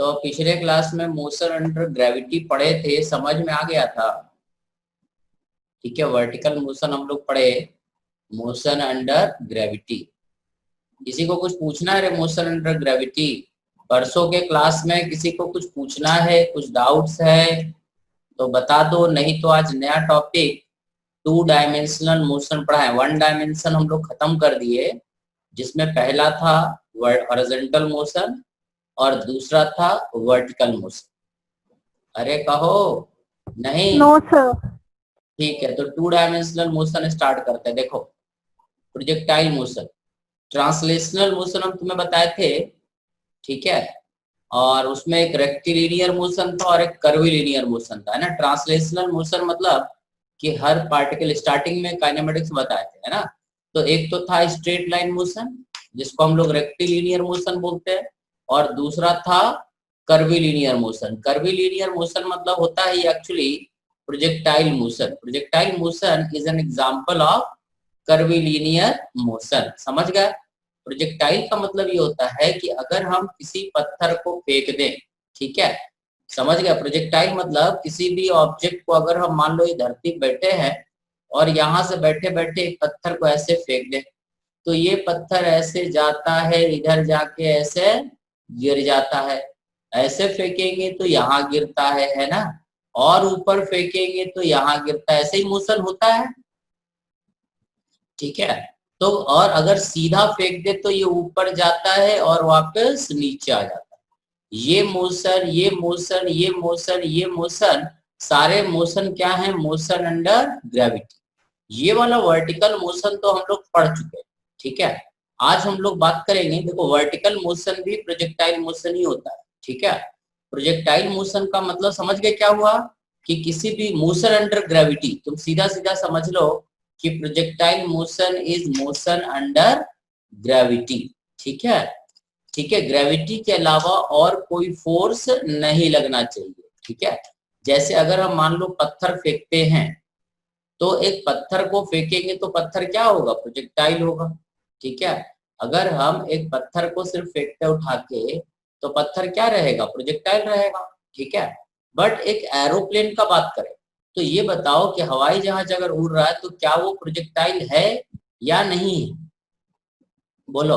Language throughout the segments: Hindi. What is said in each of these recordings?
तो पिछले क्लास में मोशन अंडर ग्रेविटी पढ़े थे, समझ में आ गया था। ठीक है, वर्टिकल मोशन हम लोग पढ़े, मोशन अंडर ग्रेविटी। किसी को कुछ पूछना है रे मोशन अंडर ग्रेविटी? परसों के क्लास में किसी को कुछ पूछना है, कुछ डाउट्स है तो बता दो, नहीं तो आज नया टॉपिक 2 डायमेंशनल मोशन पढ़ा है। 1 डायमेंशन हम लोग खत्म कर दिए, जिसमें पहला था हॉरिजॉन्टल मोशन और दूसरा था वर्टिकल मोशन। अरे कहो नहीं? No sir. ठीक है, तो 2 डायमेंशनल मोशन स्टार्ट करते हैं। देखो, प्रोजेक्टाइल मोशन, ट्रांसलेशनल मोशन हम तुम्हें बताए थे, ठीक है, और उसमें एक रेक्टिलिनियर मोशन था और एक कर्विलिनियर मोशन था, है ना। ट्रांसलेशनल मोशन मतलब कि हर पार्टिकल, स्टार्टिंग में काइनेमेटिक्स बताए थे, है ना। तो एक तो था स्ट्रेट लाइन मोशन, जिसको हम लोग रेक्टिलिनियर मोशन बोलते हैं, और दूसरा था कर्विलिनियर मोशन। कर्विलिनियर मोशन मतलब होता है actually projectile motion. Projectile motion is an example of curvilinear motion. समझ गए? प्रोजेक्टाइल का मतलब ये होता है कि अगर हम किसी पत्थर को फेंक दें, ठीक है, समझ गए? प्रोजेक्टाइल मतलब किसी भी ऑब्जेक्ट को, अगर हम मान लो ये धरती बैठे हैं और यहाँ से बैठे बैठे एक पत्थर को ऐसे फेंक दें, तो ये पत्थर ऐसे जाता है, इधर जाके ऐसे गिर जाता है। ऐसे फेंकेंगे तो यहाँ गिरता है ना, और ऊपर फेंकेंगे तो यहाँ गिरता है। ऐसे ही मोशन होता है, ठीक है। तो और अगर सीधा फेंक दे तो ये ऊपर जाता है और वापस नीचे आ जाता है। ये मोशन, ये मोशन, ये मोशन, ये मोशन, सारे मोशन क्या है? Motion under gravity. ये वाला वर्टिकल मोशन तो हम लोग पढ़ चुके हैं, ठीक है। आज हम लोग बात करेंगे, देखो वर्टिकल मोशन भी प्रोजेक्टाइल मोशन ही होता है, ठीक है। प्रोजेक्टाइल मोशन का मतलब समझ गए क्या हुआ? कि किसी भी मोशन अंडर ग्रेविटी, तुम सीधा सीधा समझ लो कि projectile motion is motion under gravity, ठीक है। ठीक है, ग्रेविटी के अलावा और कोई फोर्स नहीं लगना चाहिए, ठीक है। जैसे अगर हम मान लो पत्थर फेंकते हैं, तो एक पत्थर को फेंकेंगे तो पत्थर क्या होगा? प्रोजेक्टाइल होगा, ठीक है। अगर हम एक पत्थर को सिर्फ फेंकते उठा के, तो पत्थर क्या रहेगा? प्रोजेक्टाइल रहेगा, ठीक है। बट एक एरोप्लेन का बात करें तो ये बताओ कि हवाई जहाज अगर उड़ रहा है तो क्या वो प्रोजेक्टाइल है या नहीं है? बोलो,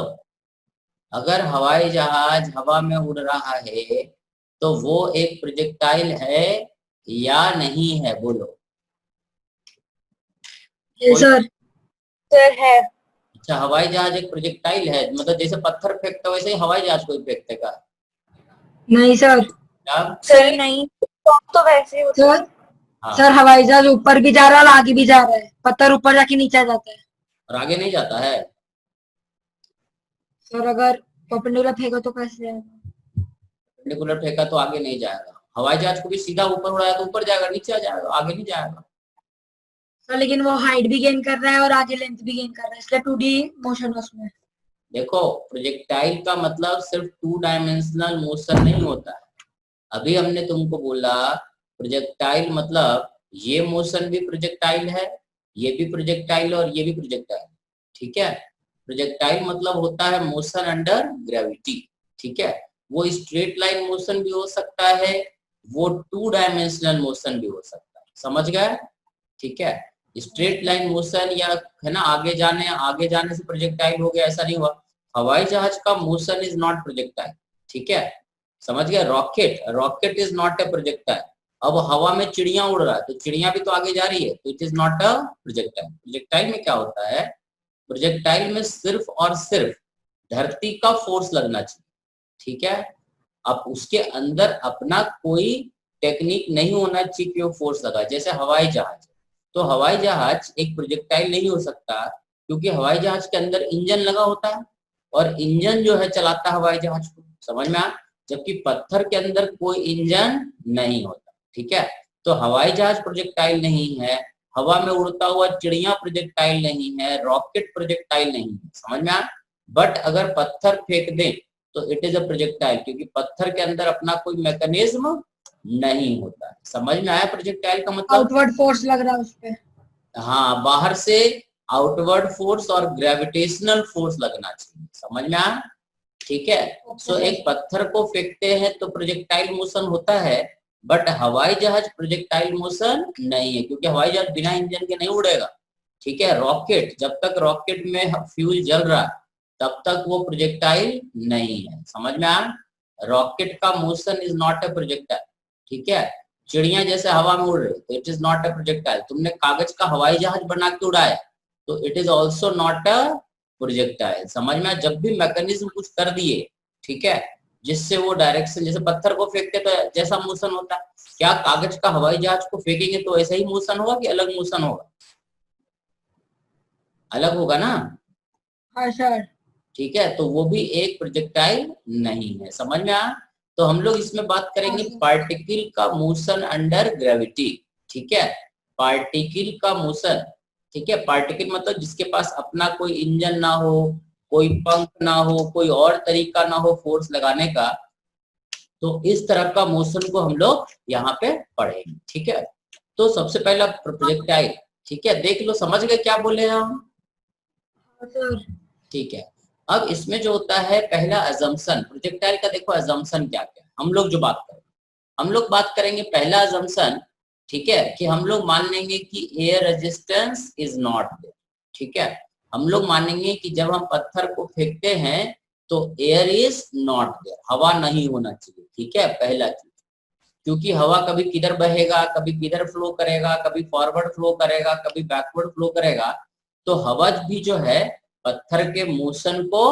अगर हवाई जहाज हवा में उड़ रहा है तो वो एक प्रोजेक्टाइल है या नहीं है? बोलो। सर सर है। अच्छा, हवाई जहाज एक प्रोजेक्टाइल है, मतलब जैसे पत्थर फेंकते वैसे ही हवाई जहाज को फेंकते का? नहीं सर। सर नहीं, तो वैसे ही होता है। हाँ, सर हवाई जहाज ऊपर भी जा रहा है और आगे भी जा रहा है, पत्थर ऊपर जाके नीचे आ जाता है। और आगे नहीं जाता है? सर अगर परपेंडिकुलर फेंको तो कैसे जाएगा? परपेंडिकुलर फेंका तो आगे नहीं जाएगा। हवाई जहाज को भी सीधा ऊपर उड़ाया तो ऊपर जाएगा, नीचे आ जाएगा, आगे नहीं जाएगा। सर लेकिन वो हाइट भी गेन कर रहा है और आगे लेंथ भी गेन कर रहा है, इसलिए 2D मोशन उसमें। देखो, प्रोजेक्टाइल का मतलब सिर्फ 2 डायमेंशनल मोशन नहीं होता है। अभी हमने तुमको बोला प्रोजेक्टाइल मतलब ये मोशन भी प्रोजेक्टाइल है, ये भी प्रोजेक्टाइल और ये भी प्रोजेक्टाइल, ठीक है। प्रोजेक्टाइल मतलब होता है मोशन अंडर ग्रेविटी, ठीक है। वो स्ट्रेट लाइन मोशन भी हो सकता है, वो 2 डायमेंशनल मोशन भी हो सकता है। समझ गए? ठीक है, स्ट्रेट लाइन मोशन या, है ना, आगे जाने से प्रोजेक्टाइल हो गया, ऐसा नहीं हुआ। हवाई जहाज का मोशन इज नॉट प्रोजेक्टाइल, ठीक है। समझ गया? Rocket is not a projectile. अब हवा में चिड़िया उड़ रहा है तो चिड़िया भी तो आगे जा रही है, तो it is not a projectile. Projectile में क्या होता है? प्रोजेक्टाइल में सिर्फ और सिर्फ धरती का फोर्स लगना चाहिए, ठीक है। अब उसके अंदर अपना कोई टेक्निक नहीं होना चाहिए कि वो फोर्स लगा। जैसे हवाई जहाज, तो हवाई जहाज एक प्रोजेक्टाइल नहीं हो सकता, क्योंकि हवाई जहाज के अंदर इंजन लगा होता है और इंजन जो है चलाता है हवाई जहाज को। समझ में आ? जबकि पत्थर के अंदर कोई इंजन नहीं होता, ठीक है। तो हवाई जहाज प्रोजेक्टाइल नहीं है, हवा में उड़ता हुआ चिड़िया प्रोजेक्टाइल नहीं है, रॉकेट प्रोजेक्टाइल नहीं है। समझ में आ? बट अगर पत्थर फेंक दें तो इट इज अ प्रोजेक्टाइल, क्योंकि पत्थर के अंदर अपना कोई मैकेनिज्म नहीं होता है। समझ में आया प्रोजेक्टाइल का मतलब? आउटवर्ड फोर्स लग रहा है उस पे। हाँ, बाहर से आउटवर्ड फोर्स और ग्रेविटेशनल फोर्स लगना चाहिए। समझ में आया? ठीक है। सो एक पत्थर को फेंकते हैं तो प्रोजेक्टाइल मोशन होता है, बट हवाई जहाज प्रोजेक्टाइल मोशन नहीं है, क्योंकि हवाई जहाज बिना इंजन के नहीं उड़ेगा। ठीक है, रॉकेट, जब तक रॉकेट में फ्यूल जल रहा तब तक वो प्रोजेक्टाइल नहीं है। समझ में आया? रॉकेट का motion is not a projectile. ठीक है, चिड़िया जैसे हवा में उड़ रही तो it is not a projectile. तुमने कागज का हवाई जहाज बना के उड़ाया तो it is also not a projectile. समझ में? जब भी मैकेनिज्म कुछ कर दिए, ठीक है, जिससे वो डायरेक्शन, जैसे पत्थर को फेंकते तो जैसा मोशन होता है, क्या कागज का हवाई जहाज को फेंकेंगे तो ऐसा ही मोशन होगा कि अलग मोशन होगा? अलग होगा ना। हाँ सर। ठीक है, तो वो भी एक प्रोजेक्टाइल नहीं है। समझ में आया? तो हम लोग इसमें बात करेंगे पार्टिकल का मोशन अंडर ग्रेविटी। ठीक है, पार्टिकल का मोशन। ठीक है, पार्टिकल मतलब जिसके पास अपना कोई इंजन ना हो, कोई पंख ना हो, कोई और तरीका ना हो फोर्स लगाने का, तो इस तरह का मोशन को हम लोग यहाँ पे पढ़ेंगे। ठीक है, तो सबसे पहला प्रोजेक्टाइल। ठीक है, देख लो, समझ गए क्या बोले हैं हम? ठीक है, अब इसमें जो होता है पहला अजम्पशन प्रोजेक्टाइल का, देखो अजम्पशन क्या क्या हम लोग जो बात करें, हम लोग बात करेंगे पहला अजम्पशन। ठीक है, कि हम लोग मान लेंगे कि air resistance is not there. ठीक है, हम लोग मानेंगे कि जब हम पत्थर को फेंकते हैं तो एयर इज नॉट देयर, हवा नहीं होना चाहिए। ठीक है, पहला चीज, क्योंकि हवा कभी किधर बहेगा, कभी किधर फ्लो करेगा, कभी फॉरवर्ड फ्लो करेगा, कभी बैकवर्ड फ्लो करेगा, तो हवा भी जो है पत्थर के मोशन को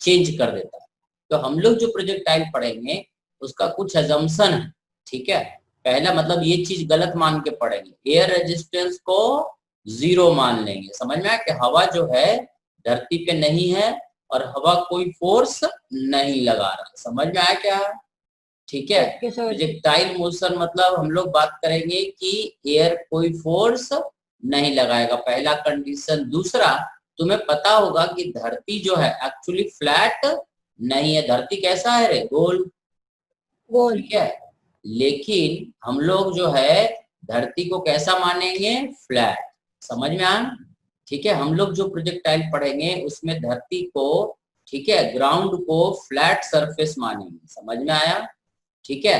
चेंज कर देता है। तो हम लोग जो प्रोजेक्टाइल पढ़ेंगे उसका कुछ अजम्पशन है। ठीक है, पहला मतलब ये चीज गलत मान के पढ़ेंगे, एयर रेजिस्टेंस को 0 मान लेंगे। समझ में आया कि हवा जो है धरती पे नहीं है और हवा कोई फोर्स नहीं लगा रहा। समझ में आया क्या? ठीक है, प्रोजेक्टाइल मोशन मतलब हम लोग बात करेंगे कि एयर कोई फोर्स नहीं लगाएगा, पहला कंडीशन। दूसरा, तुम्हें पता होगा कि धरती जो है एक्चुअली फ्लैट नहीं है। धरती कैसा है रे? गोल। ठीक है, लेकिन हम लोग जो है धरती को कैसा मानेंगे? फ्लैट। समझ में आया? ठीक है, हम लोग जो प्रोजेक्टाइल पढ़ेंगे उसमें धरती को, ठीक है, ग्राउंड को फ्लैट सरफेस मानेंगे। समझ में आया? ठीक है,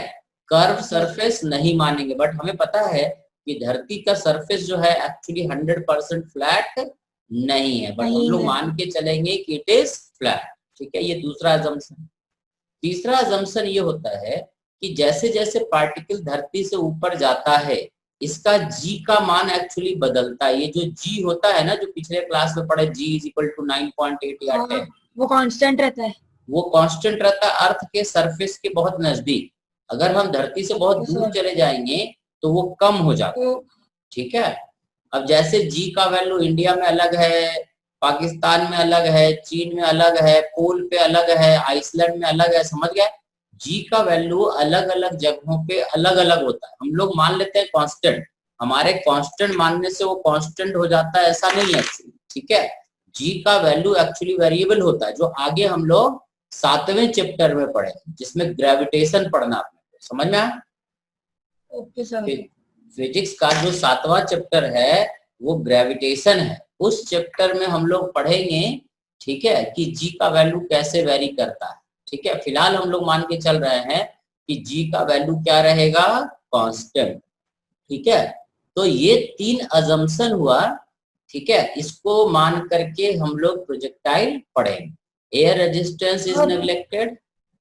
कर्व सरफेस नहीं मानेंगे, बट हमें पता है कि धरती का सरफेस जो है एक्चुअली 100% फ्लैट नहीं है, बट हम लोग मान के चलेंगे कि इट इज फ्लैट। ठीक है, ये दूसरा अजम्पशन। तीसरा अजम्पशन ये होता है कि जैसे जैसे पार्टिकल धरती से ऊपर जाता है इसका जी का मान एक्चुअली बदलता है। ये जो जी होता है ना, जो पिछले क्लास में पढ़े, जी इज इक्वल टू 9.8 या 10, वो कांस्टेंट रहता है। वो कांस्टेंट रहता है अर्थ के सरफेस के बहुत नजदीक। अगर हम धरती से बहुत दूर चले जाएंगे तो वो कम हो जाता है। ठीक है, अब जैसे जी का वैल्यू इंडिया में अलग है, पाकिस्तान में अलग है, चीन में अलग है, पोल पे अलग है, आइसलैंड में अलग है। समझ गए? जी का वैल्यू अलग अलग जगहों पे अलग अलग होता है। हम लोग मान लेते हैं कांस्टेंट, हमारे कांस्टेंट मानने से वो कांस्टेंट हो जाता है, ऐसा नहीं है। ठीक है, जी का वैल्यू एक्चुअली वेरिएबल होता है, जो आगे हम लोग 7वें चैप्टर में पढ़े, जिसमें ग्रेविटेशन पढ़ना आपने। समझ में आया? Okay sir. फिजिक्स का जो 7वां चैप्टर है वो ग्रेविटेशन है। उस चैप्टर में हम लोग पढ़ेंगे, ठीक है, कि जी का वैल्यू कैसे वेरी करता है। ठीक है, फिलहाल हम लोग मान के चल रहे हैं कि जी का वैल्यू क्या रहेगा? कांस्टेंट। ठीक है, तो ये 3 अजम्पशन हुआ। ठीक है, इसको मान करके हम लोग प्रोजेक्टाइल पढ़ेंगे। Air resistance is neglected,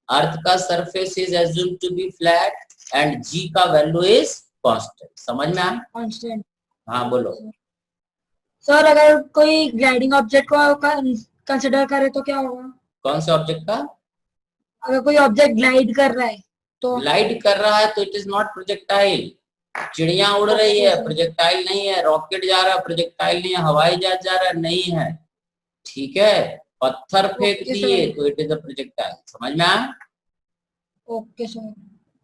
earth का surface is assumed to be flat, and g का वैल्यू इज कांस्टेंट। समझ में आया? कांस्टेंट। हाँ बोलो सर, अगर कोई ग्लाइडिंग ऑब्जेक्ट को कंसिडर करे तो क्या होगा? कौन से ऑब्जेक्ट का? अगर कोई ऑब्जेक्ट ग्लाइड कर रहा है तो? ग्लाइड कर रहा है तो इट इज नॉट प्रोजेक्टाइल। चिड़िया उड़ रही है, प्रोजेक्टाइल नहीं है। रॉकेट जा रहा है, प्रोजेक्टाइल नहीं है। हवाई जहाज जा रहा है, नहीं है। ठीक है, पत्थर फेंक दिए तो इट इज अ प्रोजेक्टाइल। समझ में आया? Okay sir.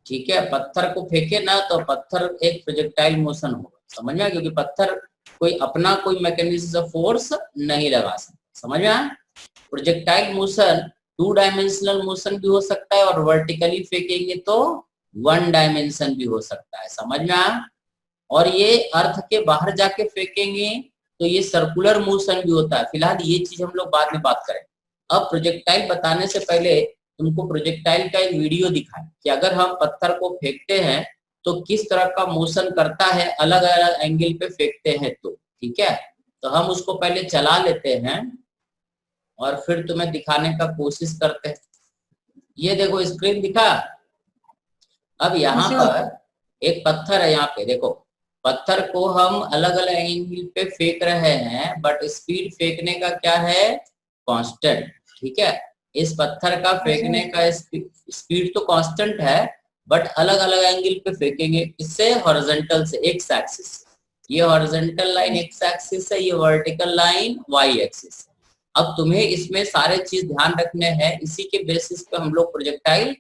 ठीक है, पत्थर को फेंके ना तो पत्थर एक प्रोजेक्टाइल मोशन होगा। समझ में आया? क्योंकि पत्थर कोई अपना कोई मैकेनिज्म फोर्स नहीं लगा सकता। समझ में आया? प्रोजेक्टाइल मोशन 2 डायमेंशनल मोशन भी हो सकता है, और वर्टिकली फेंकेंगे तो 1 डायमेंशन भी हो सकता है। समझ में आया? और ये अर्थ के बाहर जाके फेंकेंगे तो ये सर्कुलर मोशन भी होता है। फिलहाल ये चीज हम लोग बाद में बात करें। अब प्रोजेक्टाइल बताने से पहले तुमको प्रोजेक्टाइल का एक वीडियो दिखाएं कि अगर हम पत्थर को फेंकते हैं तो किस तरह का मोशन करता है, अलग अलग एंगल पे फेंकते हैं तो। ठीक है, तो हम उसको पहले चला लेते हैं और फिर तुम्हें दिखाने का कोशिश करते हैं। ये देखो स्क्रीन दिखा। अब यहाँ पर एक पत्थर है, यहाँ पे देखो पत्थर को हम अलग अलग एंगल पे फेंक रहे हैं, बट स्पीड फेंकने का क्या है, कांस्टेंट। ठीक है, इस पत्थर का फेंकने का स्पीड तो कांस्टेंट है, बट अलग अलग एंगल पे फेंकेंगे। इससे हॉरिजॉन्टल से, एक्स एक्सिस, ये हॉरिजॉन्टल लाइन एक्स एक्सिस है, ये वर्टिकल लाइन वाई एक्सिस है। अब तुम्हें इसमें सारे चीज ध्यान रखने हैं, इसी के बेसिस पे हम लोग प्रोजेक्टाइल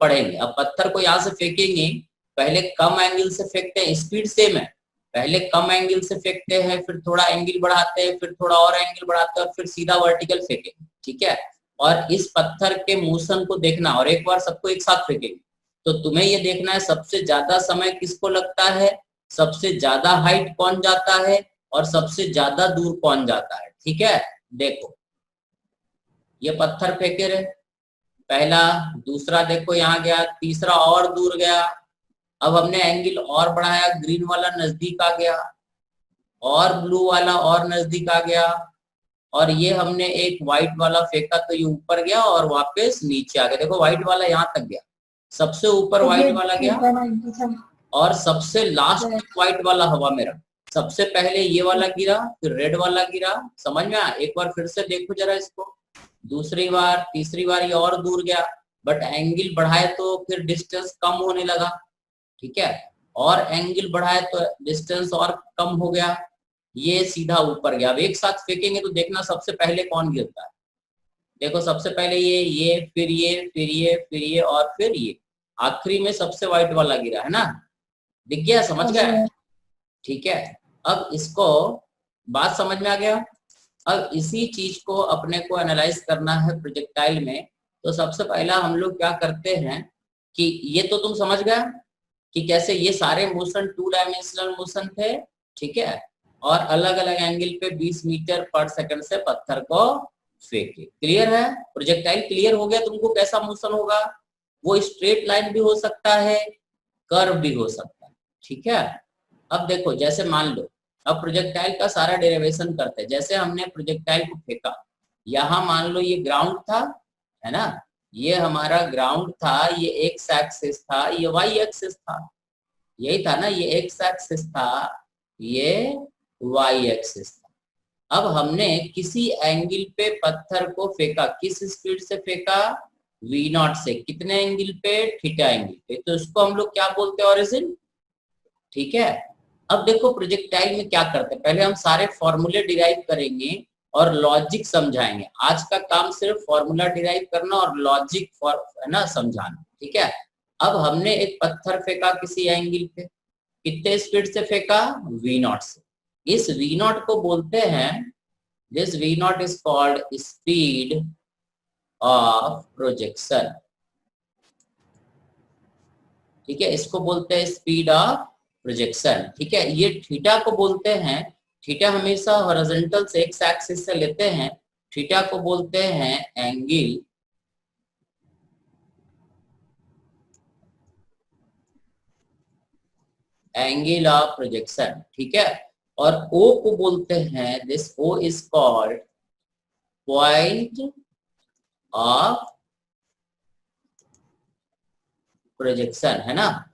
पढ़ेंगे। अब पत्थर को यहाँ से फेंकेंगे, पहले कम एंगल से फेंकते हैं, स्पीड सेम है, पहले कम एंगल से फेंकते हैं, फिर थोड़ा एंगल बढ़ाते हैं, फिर थोड़ा और एंगल बढ़ाते हैं, और फिर सीधा वर्टिकल फेंकेंगे। ठीक है, और इस पत्थर के मोशन को देखना, और एक बार सबको एक साथ फेंकेंगे तो तुम्हें ये देखना है सबसे ज्यादा समय किसको लगता है, सबसे ज्यादा हाइट कौन जाता है, और सबसे ज्यादा दूर कौन जाता है। ठीक है, देखो ये पत्थर फेंके रहे, पहला, दूसरा देखो यहाँ गया, तीसरा और दूर गया। अब हमने एंगल और बढ़ाया, ग्रीन वाला नजदीक आ गया, और ब्लू वाला और नजदीक आ गया, और ये हमने एक व्हाइट वाला फेंका तो ये ऊपर गया और वापस नीचे आ गया। देखो व्हाइट वाला यहाँ तक गया, सबसे ऊपर व्हाइट वाला गया, और सबसे लास्ट व्हाइट वाला हवा में रहा। सबसे पहले ये वाला गिरा, फिर रेड वाला गिरा। समझ में आया? एक बार फिर से देखो जरा इसको, दूसरी बार, तीसरी बार ये और दूर गया, बट एंगल बढ़ाए तो फिर डिस्टेंस कम होने लगा। ठीक है, और एंगल बढ़ाए तो डिस्टेंस और कम हो गया, ये सीधा ऊपर गया। अब एक साथ फेंकेंगे तो देखना सबसे पहले कौन गिरता है। देखो सबसे पहले ये, फिर ये, फिर ये, फिर ये, और फिर ये, आखिरी में सबसे व्हाइट वाला गिरा है ना। दिख गया, समझ गया? ठीक है, अब इसको बात समझ में आ गया। अब इसी चीज को अपने को एनालाइज करना है प्रोजेक्टाइल में। तो सबसे पहला हम लोग क्या करते हैं कि ये तो तुम समझ गया कि कैसे ये सारे मोशन 2 डायमेंशनल मोशन थे। ठीक है, और अलग अलग एंगल पे 20 मीटर पर सेकंड से पत्थर को फेंके। क्लियर है? प्रोजेक्टाइल क्लियर हो गया तुमको कैसा मोशन होगा? वो स्ट्रेट लाइन भी हो सकता है, कर्व भी हो सकता है। ठीक है, अब देखो जैसे मान लो, अब प्रोजेक्टाइल का सारा डेरिवेशन करते हैं। जैसे हमने प्रोजेक्टाइल को फेंका, यहाँ मान लो ये ग्राउंड था, है ना, ये हमारा ग्राउंड था, ये एक्स एक्सिस था, ये वाई एक्सिस था, यही था ना, ये एक्स एक्सिस था, ये वाई एक्सिस था। अब हमने किसी एंगल पे पत्थर को फेंका, किस स्पीड से फेंका, v0 से। कितने एंगल पे? थीटा एंगल पे। तो इसको हम लोग क्या बोलते हैं? ऑरिजिन। ठीक है, अब देखो प्रोजेक्टाइल में क्या करते हैं, पहले हम सारे फॉर्मूले डिराइव करेंगे और लॉजिक समझाएंगे। आज का काम सिर्फ फॉर्मूला डिराइव करना और लॉजिक है ना समझाना। ठीक है, अब हमने एक पत्थर फेंका किसी एंगल पे, कितने स्पीड से फेंका? v0 से। इस v0 को बोलते हैं, this v0 is called speed of projection. ठीक है, इसको बोलते हैं स्पीड ऑफ प्रोजेक्शन। ठीक है, ये थीटा को बोलते हैं, थीटा हमेशा हॉरिजॉन्टल से एक्स एक्सिस से लेते हैं, थीटा को बोलते हैं एंगल ऑफ प्रोजेक्शन। ठीक है, और O को बोलते हैं, this O is called point of projection, है ना।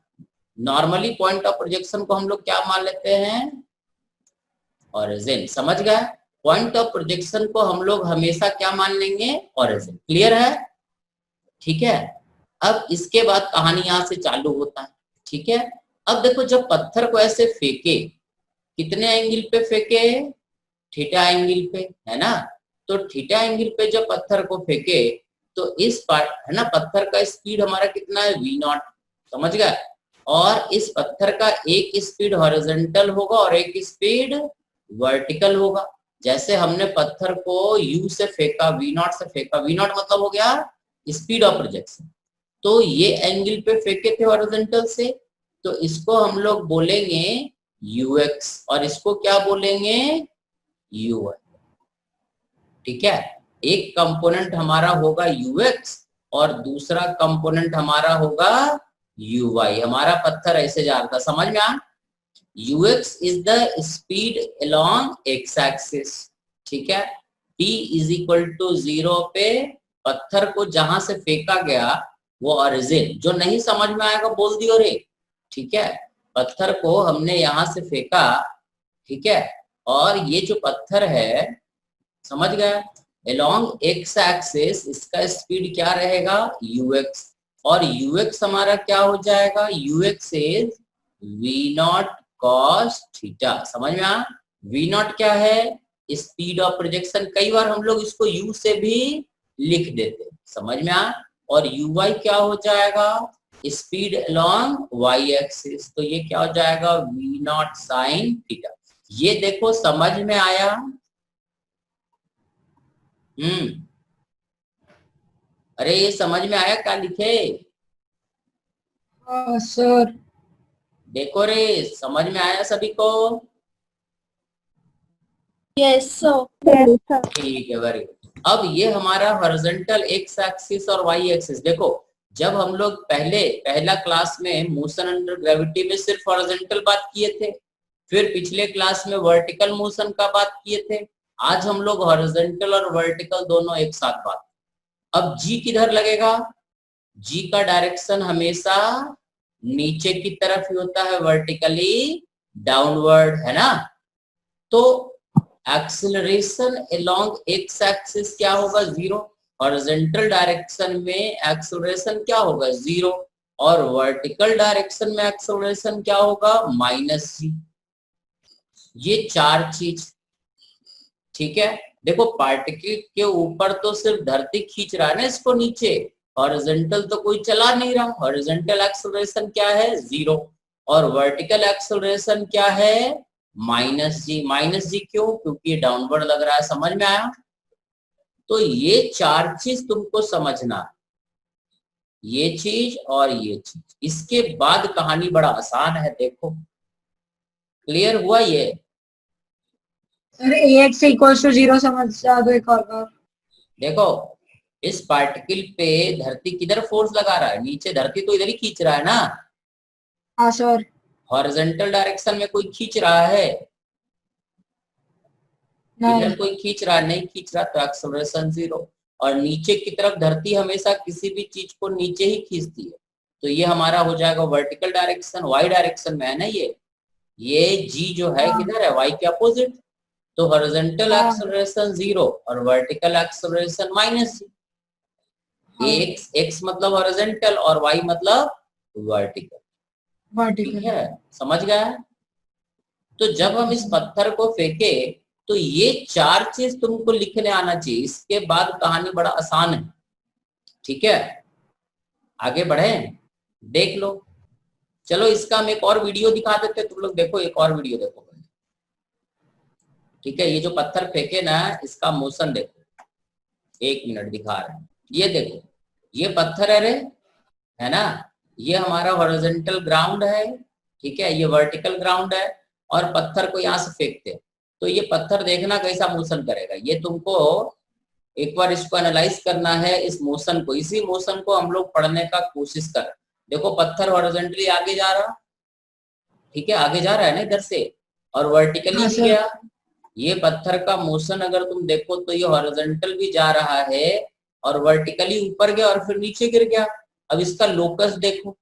नॉर्मली पॉइंट ऑफ प्रोजेक्शन को हम लोग क्या मान लेते हैं? ओरिजिन। समझ गए? पॉइंट ऑफ प्रोजेक्शन को हम लोग हमेशा क्या मान लेंगे? ओरिजिन। क्लियर है? ठीक है, अब इसके बाद कहानी यहां से चालू होता है। ठीक है, अब देखो जब पत्थर को ऐसे फेंके, कितने एंगल पे फेंके? थीटा एंगल पे, है ना। तो थीटा एंगल पे जब पत्थर को फेंके तो इस पार्ट, है ना, पत्थर का स्पीड हमारा कितना है? v0। समझ गए? और इस पत्थर का एक स्पीड हॉरिजॉन्टल होगा और एक स्पीड वर्टिकल होगा। जैसे हमने पत्थर को u से फेंका, v0 से फेंका, v0 मतलब हो गया स्पीड ऑफ प्रोजेक्शन। तो ये एंगल पे फेंके थे हॉरिजॉन्टल से, तो इसको हम लोग बोलेंगे ux, और इसको क्या बोलेंगे? uy। ठीक है, एक कंपोनेंट हमारा होगा यूएक्स और दूसरा कंपोनेंट हमारा होगा यूवाई। हमारा पत्थर ऐसे जा रहा था, समझ में आ? U x is the speed along x axis, ठीक है। p इज इक्वल टू 0 पे पत्थर को जहां से फेंका गया वो ओरिजिन, जो नहीं समझ में आएगा बोल दियो रे, ठीक है। पत्थर को हमने यहां से फेंका, ठीक है, और ये जो पत्थर है, समझ गया, अलोंग एक्स एक्सिस इसका स्पीड क्या रहेगा, ux, और ux हमारा क्या हो जाएगा, ux is v not cos theta. समझ में आ? v नॉट क्या है, स्पीड ऑफ प्रोजेक्शन। कई बार हम लोग इसको u से भी लिख देते, समझ में आ? और uy क्या हो जाएगा, स्पीड अलोंग y एक्सिस। तो ये क्या हो जाएगा, v नॉट साइन थीटा। ये देखो समझ में आया? अरे ये समझ में आया क्या लिखे? सर। देखो रे, समझ में आया सभी को? Yes sir. ठीक है, वेरी गुड। अब ये हमारा हॉरिजॉन्टल एक्स एक्सिस और वाई एक्सिस। देखो जब हम लोग पहला क्लास में मोशन अंडर ग्रेविटी में सिर्फ हॉरिजॉन्टल बात किए थे, फिर पिछले क्लास में वर्टिकल मोशन का बात किए थे, आज हम लोग हॉरिजॉन्टल और वर्टिकल दोनों एक साथ बात। अब जी किधर लगेगा, जी का डायरेक्शन हमेशा नीचे की तरफ ही होता है, वर्टिकली डाउनवर्ड, है ना। तो एक्सेलरेशन अलोंग एक्स एक्सिस क्या होगा, 0। हॉरिजॉन्टल डायरेक्शन में एक्सेलरेशन क्या होगा, 0, और वर्टिकल डायरेक्शन में एक्सेलरेशन क्या होगा, -g। ये चार चीज, ठीक है। देखो पार्टिकल के ऊपर तो सिर्फ धरती खींच रहा है ना इसको नीचे, हॉरिजॉन्टल तो कोई चला नहीं रहा। हॉरिजॉन्टल एक्सेलरेशन क्या है, 0, और वर्टिकल एक्सेलरेशन क्या है, -g। -g क्यों, क्योंकि ये डाउनवर्ड लग रहा है। समझ में आया? तो ये चार चीज तुमको समझना, ये चीज और ये चीज। इसके बाद कहानी बड़ा आसान है, देखो क्लियर हुआ ये? सर ax इक्वल्स टू 0 समझ दो एक और बार। देखो इस पार्टिकल पे धरती किधर फोर्स लगा रहा है, नीचे। धरती तो इधर ही खींच रहा है ना। हाँ सर। हॉरिजॉन्टल डायरेक्शन में कोई खींच रहा है, इधर कोई खींच रहा, नहीं खींच रहा, तो एक्सेलरेशन 0। और नीचे की तरफ धरती हमेशा किसी भी चीज को नीचे ही खींचती है, तो ये हमारा हो जाएगा वर्टिकल डायरेक्शन, वाई डायरेक्शन में है ना ये जी जो है किधर है, वाई के अपोजिट। तो हॉरिजॉन्टल एक्सेलरेशन 0 और वर्टिकल एक्सेलरेशन -g। एक्स मतलब हॉरिजॉन्टल और वाई मतलब वर्टिकल, ठीक है, समझ गया? तो जब हम इस पत्थर को फेंके तो ये चार चीज तुमको लिखने आना चाहिए, इसके बाद कहानी बड़ा आसान है, ठीक है। आगे बढ़े, देख लो। चलो इसका हम एक और वीडियो दिखा देते, तुम लोग देखो, एक और वीडियो देखो, ठीक है। ये जो पत्थर फेंके ना, इसका मोशन देखो, 1 मिनट दिखा रहे हैं। ये देखो, ये पत्थर है रे, है ना, ये हमारा हॉरिजॉन्टल ग्राउंड है, ठीक है, ये वर्टिकल ग्राउंड है, और पत्थर को यहाँ से फेंकते हैं, तो ये पत्थर देखना कैसा मोशन करेगा। ये तुमको एक बार इसको एनालाइज करना है, इस मोशन को, इसी मोशन को हम लोग पढ़ने का कोशिश कर। देखो पत्थर हॉरिजॉन्टली आगे जा रहा, ठीक है, आगे जा रहा है ना इधर से, और वर्टिकली भी गया। ये पत्थर का मोशन अगर तुम देखो तो ये हॉरिजॉन्टल भी जा रहा है और वर्टिकली ऊपर गया और फिर नीचे गिर गया। अब इसका लोकस देखो,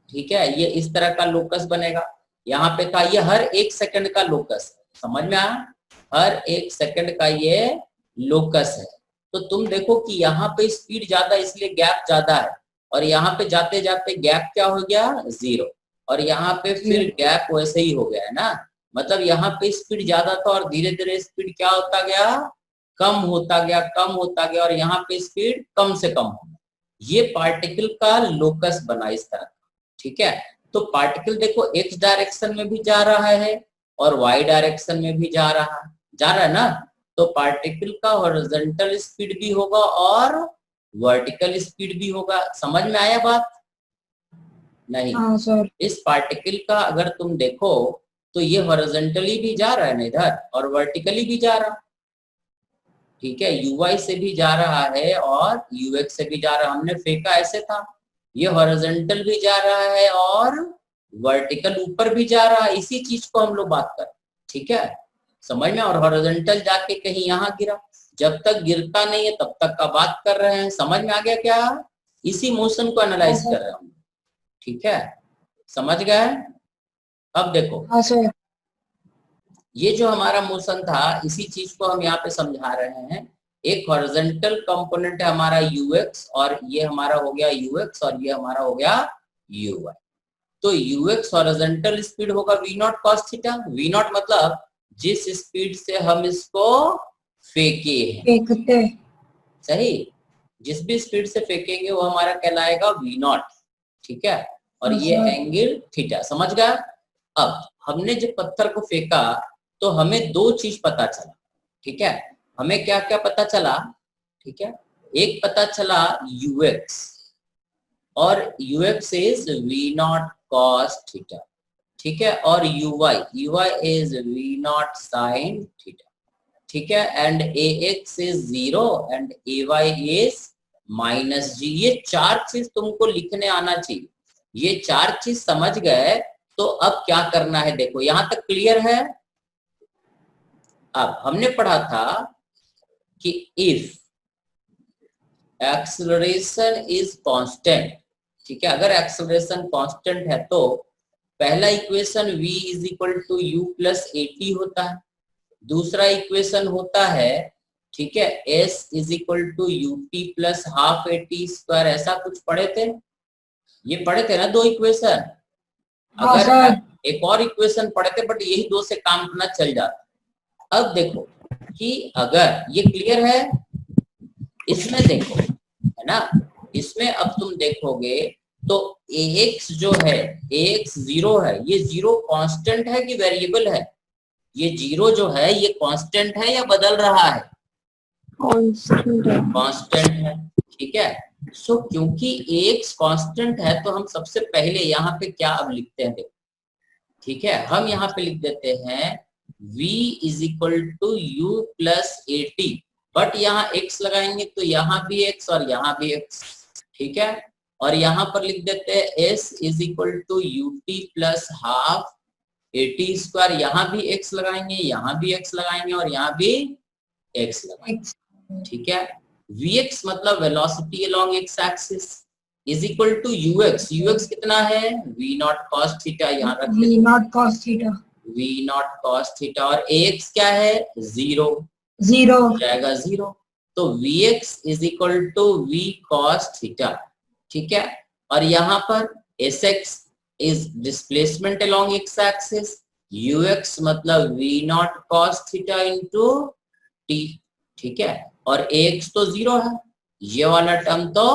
ठीक है, ये इस तरह का लोकस बनेगा। यहाँ पे का ये हर 1 सेकंड का लोकस, समझ में आया, हर 1 सेकंड का ये लोकस है। तो तुम देखो कि यहाँ पे स्पीड ज्यादा इसलिए गैप ज्यादा है, और यहाँ पे जाते जाते गैप क्या हो गया, 0, और यहाँ पे फिर गैप वैसे ही हो गया है ना। मतलब यहाँ पे स्पीड ज्यादा था और धीरे धीरे स्पीड क्या होता गया, कम होता गया, कम होता गया, और यहाँ पे स्पीड कम से कम हो गया। ये पार्टिकल का लोकस बना इस तरह, ठीक है। तो पार्टिकल देखो एक्स डायरेक्शन में भी जा रहा है और वाई डायरेक्शन में भी जा रहा है ना। तो पार्टिकल का हॉरिजॉन्टल स्पीड भी होगा और वर्टिकल स्पीड भी होगा। समझ में आया बात? नहीं? हाँ सर। इस पार्टिकल का अगर तुम देखो तो ये हॉरिजॉन्टली भी जा रहा है ना इधर, और वर्टिकली भी जा रहा, ठीक है, ui से भी जा रहा है और ux से भी जा रहा है। हमने फेंका ऐसे था, ये हॉरिजॉन्टल भी जा रहा है और वर्टिकल ऊपर भी जा रहा है, इसी चीज को हम लोग बात कर, ठीक है, समझ में। और हॉरिजॉन्टल जाके कहीं यहाँ गिरा, जब तक गिरता नहीं है तब तक का बात कर रहे हैं, समझ में आ गया क्या? इसी मोशन को एनालाइज कर रहे हैं, ठीक है, समझ गए? अब देखो, हाँ सर। ये जो हमारा मोशन था इसी चीज को हम यहाँ पे समझा रहे हैं। एक हॉरिजॉन्टल कंपोनेंट है हमारा ux और ये हमारा हो गया ux और ये हमारा हो गया uy। तो ux हॉरिजॉन्टल स्पीड होगा v naught cos theta. v not मतलब जिस स्पीड से हम इसको फेंके हैं, फेंकते। सही, जिस भी स्पीड से फेंकेंगे वो हमारा कहलाएगा v नॉट, ठीक है, और ये एंगल थीटा, समझ गया? अब हमने जब पत्थर को फेंका तो हमें दो चीज पता चला, ठीक है, हमें क्या क्या पता चला, ठीक है, एक पता चला ux और ux is v naught cos theta, ठीक है, और uy is v not sin theta, ठीक है, and ax is 0 and ay is -g। ये चार चीज तुमको लिखने आना चाहिए, ये चार चीज समझ गए तो अब क्या करना है देखो, यहां तक क्लियर है? अब हमने पढ़ा था कि इफ एक्सेलरेशन इज कांस्टेंट, ठीक है, अगर एक्सेलरेशन कांस्टेंट है तो पहला equation v is equal to u plus at होता है, दूसरा इक्वेशन होता है, ठीक है, s is equal to ut plus half at square, ऐसा कुछ पढ़े थे, ये पढ़े थे ना दो इक्वेशन? अगर एक और इक्वेशन पढ़े थे बट यही दो से काम करना चल जाता। अब देखो कि अगर ये क्लियर है, इसमें देखो, है ना, इसमें अब तुम देखोगे तो ax जो है, ax 0 है, ये 0 कांस्टेंट है कि वेरिएबल है? ये 0 जो है ये कांस्टेंट है या बदल रहा है? कांस्टेंट है, ठीक है। सो क्योंकि ax कांस्टेंट है तो हम सबसे पहले यहाँ पे क्या अब लिखते हैं देखो, ठीक है, हम यहाँ पे लिख देते हैं v is equal to u plus at, but यहाँ x लगाएंगे तो यहाँ भी x और यहाँ भी x, ठीक है, और यहाँ पर लिख देते हैं s is equal to ut plus half at square, यहाँ भी x लगाएंगे, यहाँ भी x लगाएंगे और यहाँ भी x लगाएंगे, ठीक है। vx मतलब velocity along x axis is equal to ux, ux कितना है? v नॉट cos थीटा, यहाँ रख v naught cos theta, v naught cos theta, और ax क्या है? 0 जाएगा 0, तो vx is equal to v cos theta, ठीक है, और यहाँ पर sx is displacement along x axis, ux मतलब v naught cos theta into t, ठीक है, और ax तो 0 है, ये वाला टर्म तो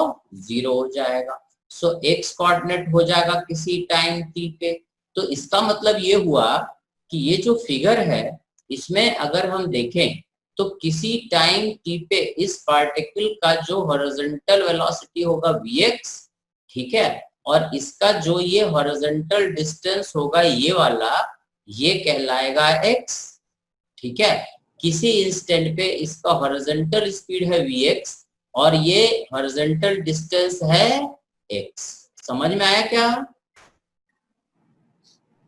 0 हो जाएगा। सो x कोऑर्डिनेट हो जाएगा किसी टाइम t पे। तो इसका मतलब ये हुआ कि ये जो फिगर है इसमें अगर हम देखें तो किसी टाइम t पे इस पार्टिकल का जो हॉरिजॉन्टल वेलोसिटी होगा vx, ठीक है, और इसका जो ये हॉरिजॉन्टल डिस्टेंस होगा ये वाला, ये कहलाएगा x, ठीक है। किसी इंस्टेंट पे इसका हॉरिजॉन्टल स्पीड है vx और ये हॉरिजॉन्टल डिस्टेंस है x, समझ में आया क्या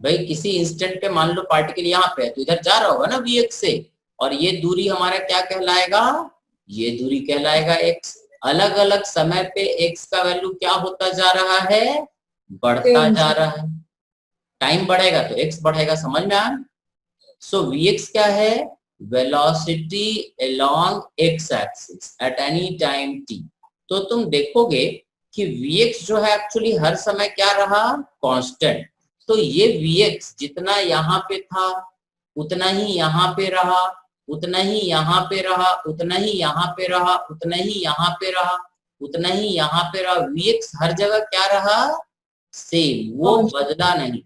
भाई? किसी इंस्टेंट पे मान लो पार्टिकल यहाँ पे है तो इधर जा रहा होगा ना vx से, और ये दूरी हमारा क्या कहलाएगा? ये दूरी कहलाएगा x। अलग अलग समय पे x का वैल्यू क्या होता जा रहा है? बढ़ता जा रहा है, टाइम बढ़ेगा तो x बढ़ेगा, समझ में आया? सो vx क्या है? Velocity along x axis at any time t। तो तुम देखोगे कि vx जो है एक्चुअली हर समय क्या रहा? कांस्टेंट। तो ये vx जितना यहाँ पे था उतना ही यहाँ पे रहा, उतना ही यहाँ पे रहा, उतना ही यहाँ पे रहा, उतना ही यहाँ पे रहा, उतना ही यहाँ पे रहा, vx हर जगह क्या रहा? सेम, वो बदला नहीं,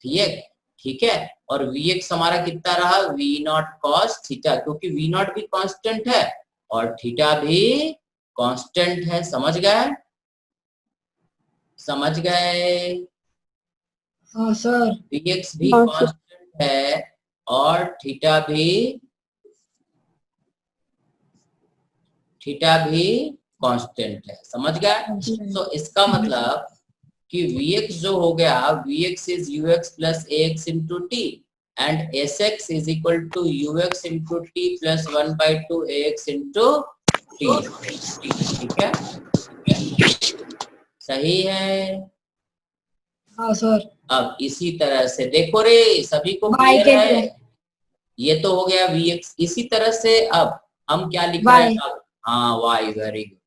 ठीक है, ठीक है। और vx हमारा कितना रहा? v नॉट cos थीटा, क्योंकि v नॉट भी कांस्टेंट है और थीटा भी कांस्टेंट है, समझ गए? समझ गए? हाँ सर। vx भी कांस्टेंट है और थीटा भी थीटा भी कांस्टेंट है, समझ गया। तो इसका मतलब कि Vx जो हो गया, Vx is ux plus ax into t and Sx is equal to ux into t plus 1/2 ax into t. ठीक है, सही है। हाँ सर। अब इसी तरह से देखो रे, सभी को y क्लियर के है। लिए ये तो हो गया Vx। इसी तरह से अब हम क्या लिख रहे हैं अब? हाँ y, वेरी गुड।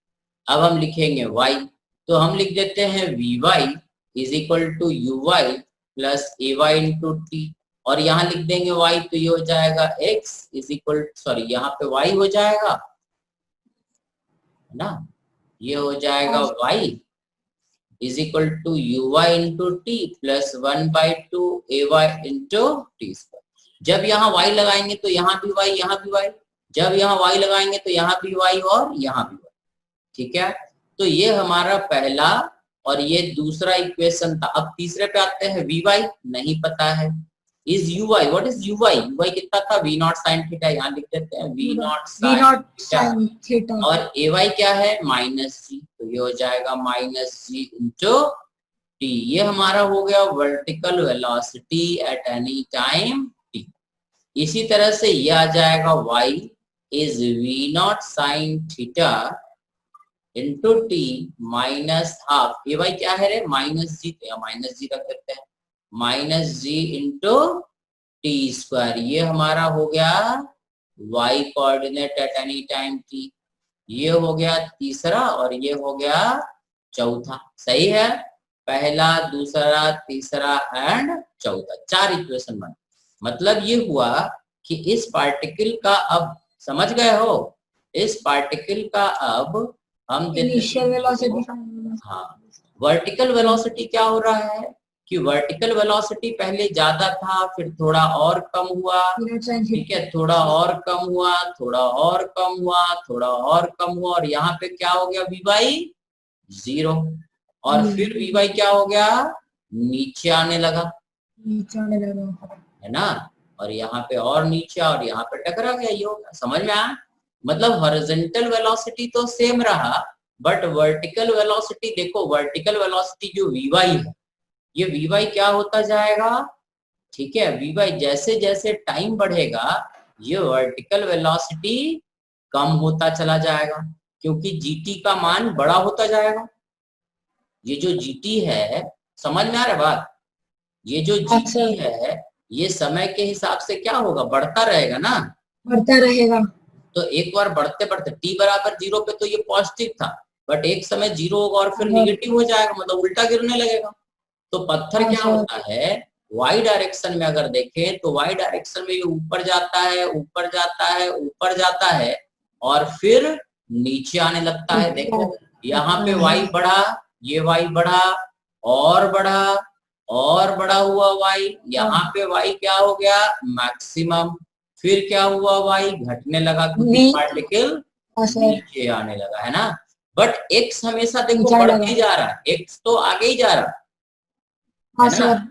अब हम लिखेंगे y, तो हम लिख देते हैं Vy is equal to uy plus ay into t, और यहाँ लिख देंगे y, तो ये हो जाएगा x इज इक्वल, सॉरी यहाँ पे y हो जाएगा, है ना, ये हो जाएगा y is equal to uy into t plus 1/2 ay into t square. जब यहाँ y लगाएंगे तो यहाँ भी y, यहाँ भी y, जब यहाँ y लगाएंगे तो यहाँ भी y और यहाँ भी y। ठीक है, तो ये हमारा पहला और ये दूसरा इक्वेशन था। अब तीसरे पे आते हैं। Vy नहीं पता है, is uy, what is uy? uy कितना था? v नॉट साइन थीटा, यहाँ लिख देते हैं v नॉट साइन थीटा, और ay क्या है? माइनस जी, तो ये हो जाएगा माइनस जी इंटू टी। ये हमारा हो गया vertical velocity at any time t. इसी तरह से ये आ जाएगा y is v naught sine theta into t minus half, a y क्या है रे? माइनस जी, तो माइनस जी रख देते हैं, माइनस जी इंटू टी स्क्वायर। ये हमारा हो गया y coordinate eight any time t। ये हो गया तीसरा और ये हो गया चौथा। सही है, पहला, दूसरा, तीसरा एंड चौथा, 4 इक्वेशन बने। मतलब ये हुआ कि इस पार्टिकल का, अब समझ गए हो, इस पार्टिकल का अब हम इनिशियल वेलोसिटी। हाँ, वर्टिकल वेलोसिटी क्या हो रहा है कि वर्टिकल वेलोसिटी पहले ज्यादा था, फिर थोड़ा और कम हुआ, ठीक है, थोड़ा और कम हुआ, थोड़ा और कम हुआ, थोड़ा और कम हुआ, और यहाँ पे क्या हो गया? Vy 0, और फिर Vy क्या हो गया? नीचे आने लगा, है ना, और यहाँ पे और नीचे, और यहाँ पे टकरा गया। ये होगा, समझ में आया? मतलब हॉरिजॉन्टल वेलोसिटी तो सेम रहा, बट वर्टिकल वेलोसिटी देखो, वर्टिकल वेलोसिटी जो Vy है, ये Vy क्या होता जाएगा? ठीक है, Vy जैसे जैसे टाइम बढ़ेगा ये वर्टिकल वेलोसिटी कम होता चला जाएगा, क्योंकि जीटी का मान बड़ा होता जाएगा। ये जो जीटी है, समझ में आ रहा बात? ये जो जीटी है ये समय के हिसाब से क्या होगा? बढ़ता रहेगा ना, बढ़ता रहेगा। तो एक बार बढ़ते बढ़ते t बराबर 0 पे तो ये पॉजिटिव था, बट एक समय 0 होगा और फिर निगेटिव हो जाएगा, मतलब उल्टा गिरने लगेगा। तो पत्थर क्या होता है, y डायरेक्शन में अगर देखें तो y डायरेक्शन में ये ऊपर जाता है, ऊपर जाता है, ऊपर जाता है, और फिर नीचे आने लगता है। देखो यहाँ पे y बढ़ा, ये y बढ़ा, और बढ़ा, और बढ़ा हुआ y, यहाँ पे y क्या हो गया? मैक्सिमम। फिर क्या हुआ? y घटने लगा क्योंकि पार्टिकल नीचे आने लगा, है ना। बट x हमेशा देखो बढ़ते जा रहा है, x तो आगे ही जा रहा है,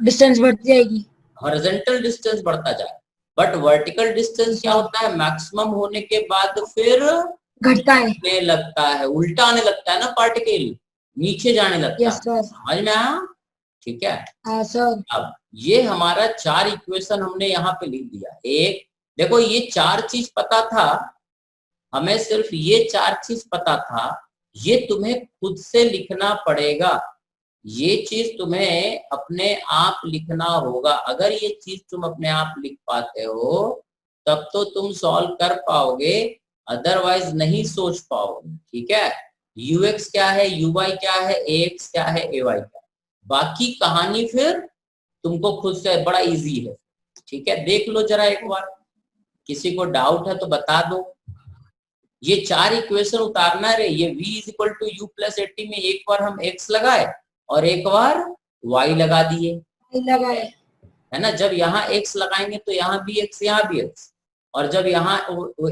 डिस्टेंस बढ़ती जाएगी, हॉरिजॉन्टल डिस्टेंस बढ़ता जाए, बट वर्टिकल डिस्टेंस क्या होता है? मैक्सिमम होने के बाद फिर घटता है, लगता है, उल्टा आने लगता है ना, पार्टिकल नीचे जाने लगता है। समझ में आया? ठीक है। अब ये हमारा 4 इक्वेशन हमने यहाँ पे लिख दिया। एक देखो, ये 4 चीज पता था हमें, सिर्फ ये 4 चीज पता था, ये तुम्हें खुद से लिखना पड़ेगा, ये चीज तुम्हें अपने आप लिखना होगा। अगर ये चीज तुम अपने आप लिख पाते हो तब तो तुम सॉल्व कर पाओगे, अदरवाइज नहीं सोच पाओगे। ठीक है, ux क्या है, uy क्या है, ax क्या है, ay क्या है, बाकी कहानी फिर तुमको खुद से, बड़ा इजी है। ठीक है, देख लो जरा एक बार, किसी को डाउट है तो बता दो। ये 4 इक्वेशन उतारना है, ये v is equal to u plus 80 में एक बार हम x लगाए और एक बार y लगा दिए, है ना। जब यहाँ x लगाएंगे तो यहाँ भी x, यहाँ भी x, और जब यहाँ